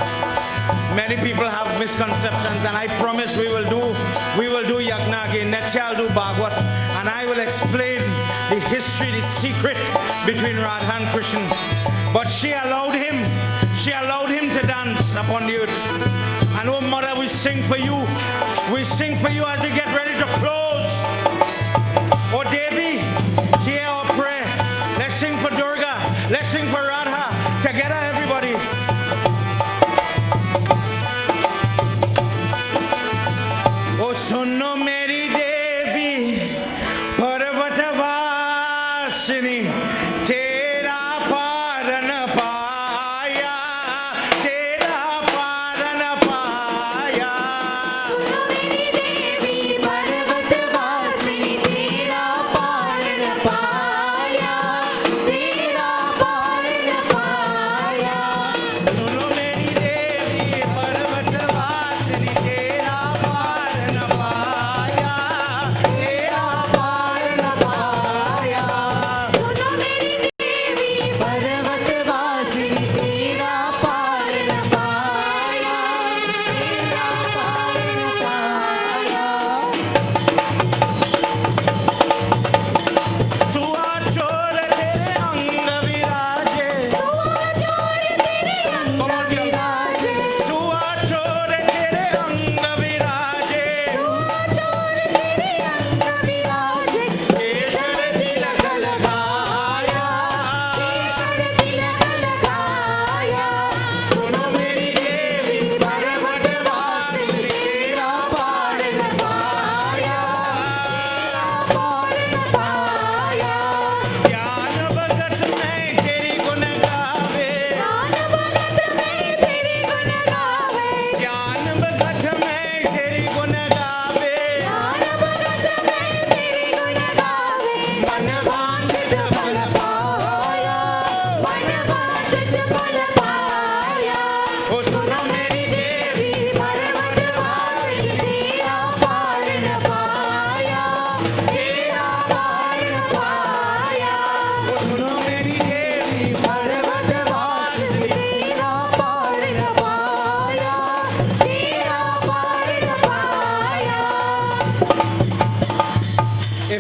Many people have misconceptions, and I promise we will do Yagna again. Next year I'll do Bhagavad, and I will explain the history, the secret between Radha and Krishna. But she allowed him to dance upon the earth. And oh mother, we sing for you. We sing for you as we get ready to close. Oh Devi, hear our prayer. Let's sing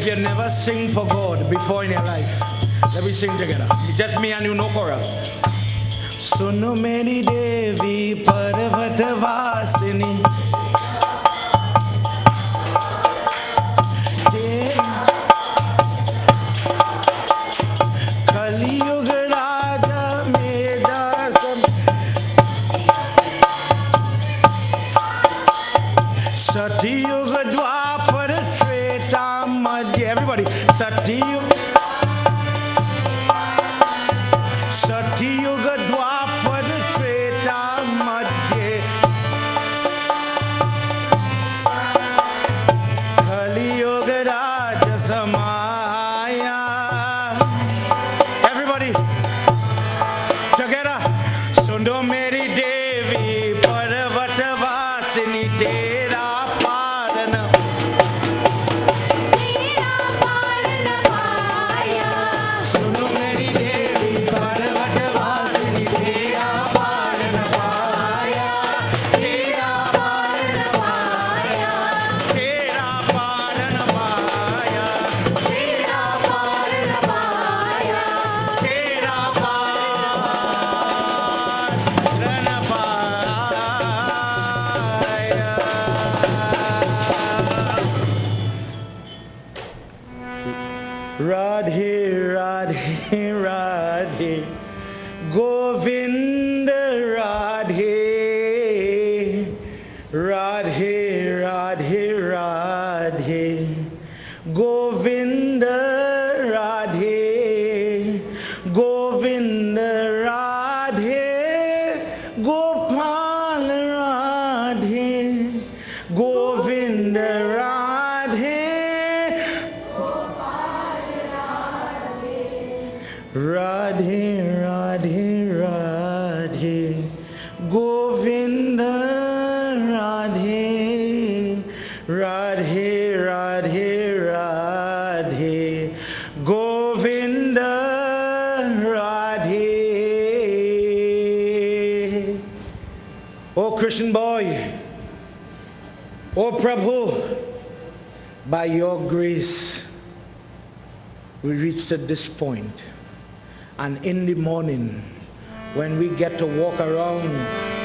you never sing for God before in your life, let me sing together. Just me and you, no chorus. Suno meri Devi Parvat Vasini. Kali Yuga Raja Medasam Sati Yuga Dwapar Treta Madhya. Everybody, Sati Yuga Dwapar Treta Madhya Kali Yuga Raja Samaya. Everybody together. Sundo Meri Devi Parvat Vasini Tera Padana. Tera Padana Paya. Sundo Meri Devi Parvat Vasini Tera Padana Paya. Tera Padana Paya. Tera Padana Paya. Tera Padana Paya. Tera Padana Paya. Radhe, Radhe, Radhe, Govinda Radhe, Radhe, Radhe, Radhe, Govinda Radhe, Govinda Radhe, Gopal Radhe, Govinda Radhe. Radhe, Radhe, Radhe, Govinda Radhe, Radhe, Radhe, Radhe, Govinda Radhe. Oh Christian boy, oh Prabhu, by your grace, we reached at this point. And in the morning, when we get to walk around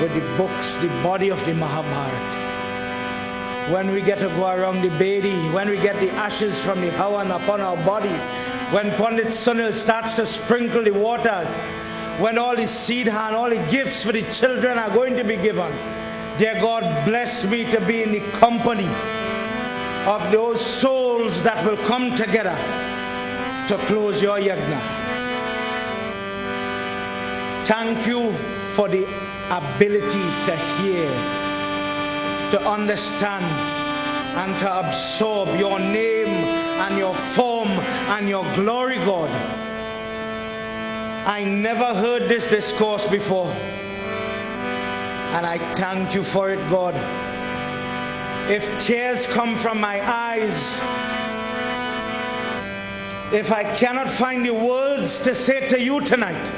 with the books, the body of the Mahabharat, when we get to go around the Bedi, when we get the ashes from the Havan upon our body, when Pandit Sunil starts to sprinkle the waters, when all the seed and all the gifts for the children are going to be given, dear God, bless me to be in the company of those souls that will come together to close your Yagna. Thank you for the ability to hear, to understand, and to absorb your name and your form and your glory, God. I never heard this discourse before, and I thank you for it, God. If tears come from my eyes, if I cannot find the words to say to you tonight,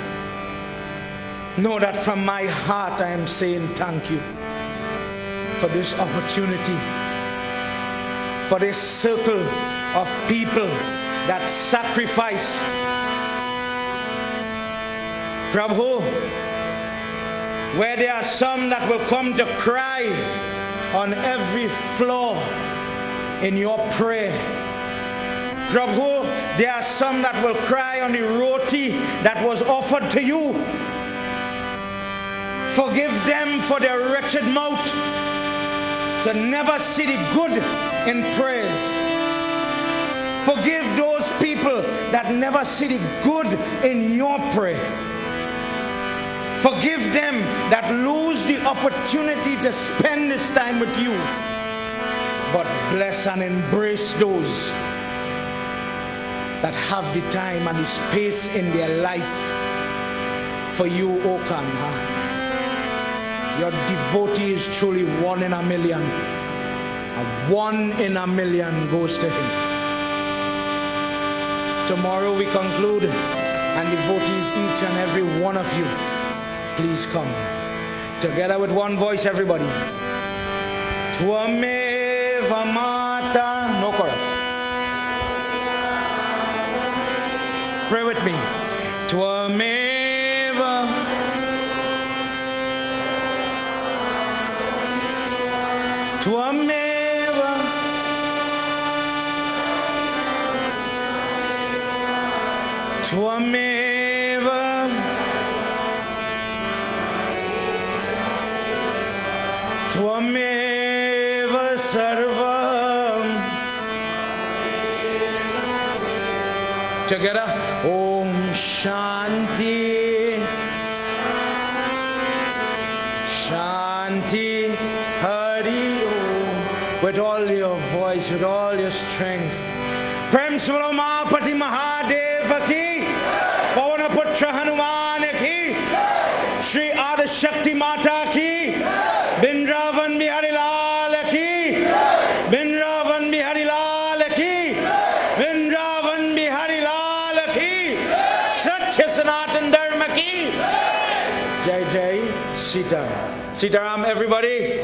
know that from my heart I am saying thank you for this opportunity, for this circle of people that sacrifice. Prabhu, where there are some that will come to cry on every floor in your prayer. Prabhu, there are some that will cry on the roti that was offered to you. Forgive them for their wretched mouth to never see the good in prayers. Forgive those people that never see the good in your prayer. Forgive them that lose the opportunity to spend this time with you. But bless and embrace those that have the time and the space in their life for you, O Kanha. Your devotee is truly 1 in a million. A 1 in a million goes to him. Tomorrow we conclude, and devotees, each and every one of you, please come. Together with one voice, everybody. Tvameva Mata. No chorus. Tvameva Tvameva Tvameva Sarvam. Together, Om Shanti, Shanti, Hari Om. With all your voice, with all your strength. Prem Swalo Mahapati Mahadeva ki, Pavana Putra Hanuman ki, Shri Adi Shakti Mata ki, Bindravan Bihari Lal ki, Bindravan Bihari Lal ki, Bindravan Bihari Lal ki, Satya Sanatan Dharma ki. Jai Jai Sitaram. Sitaram everybody.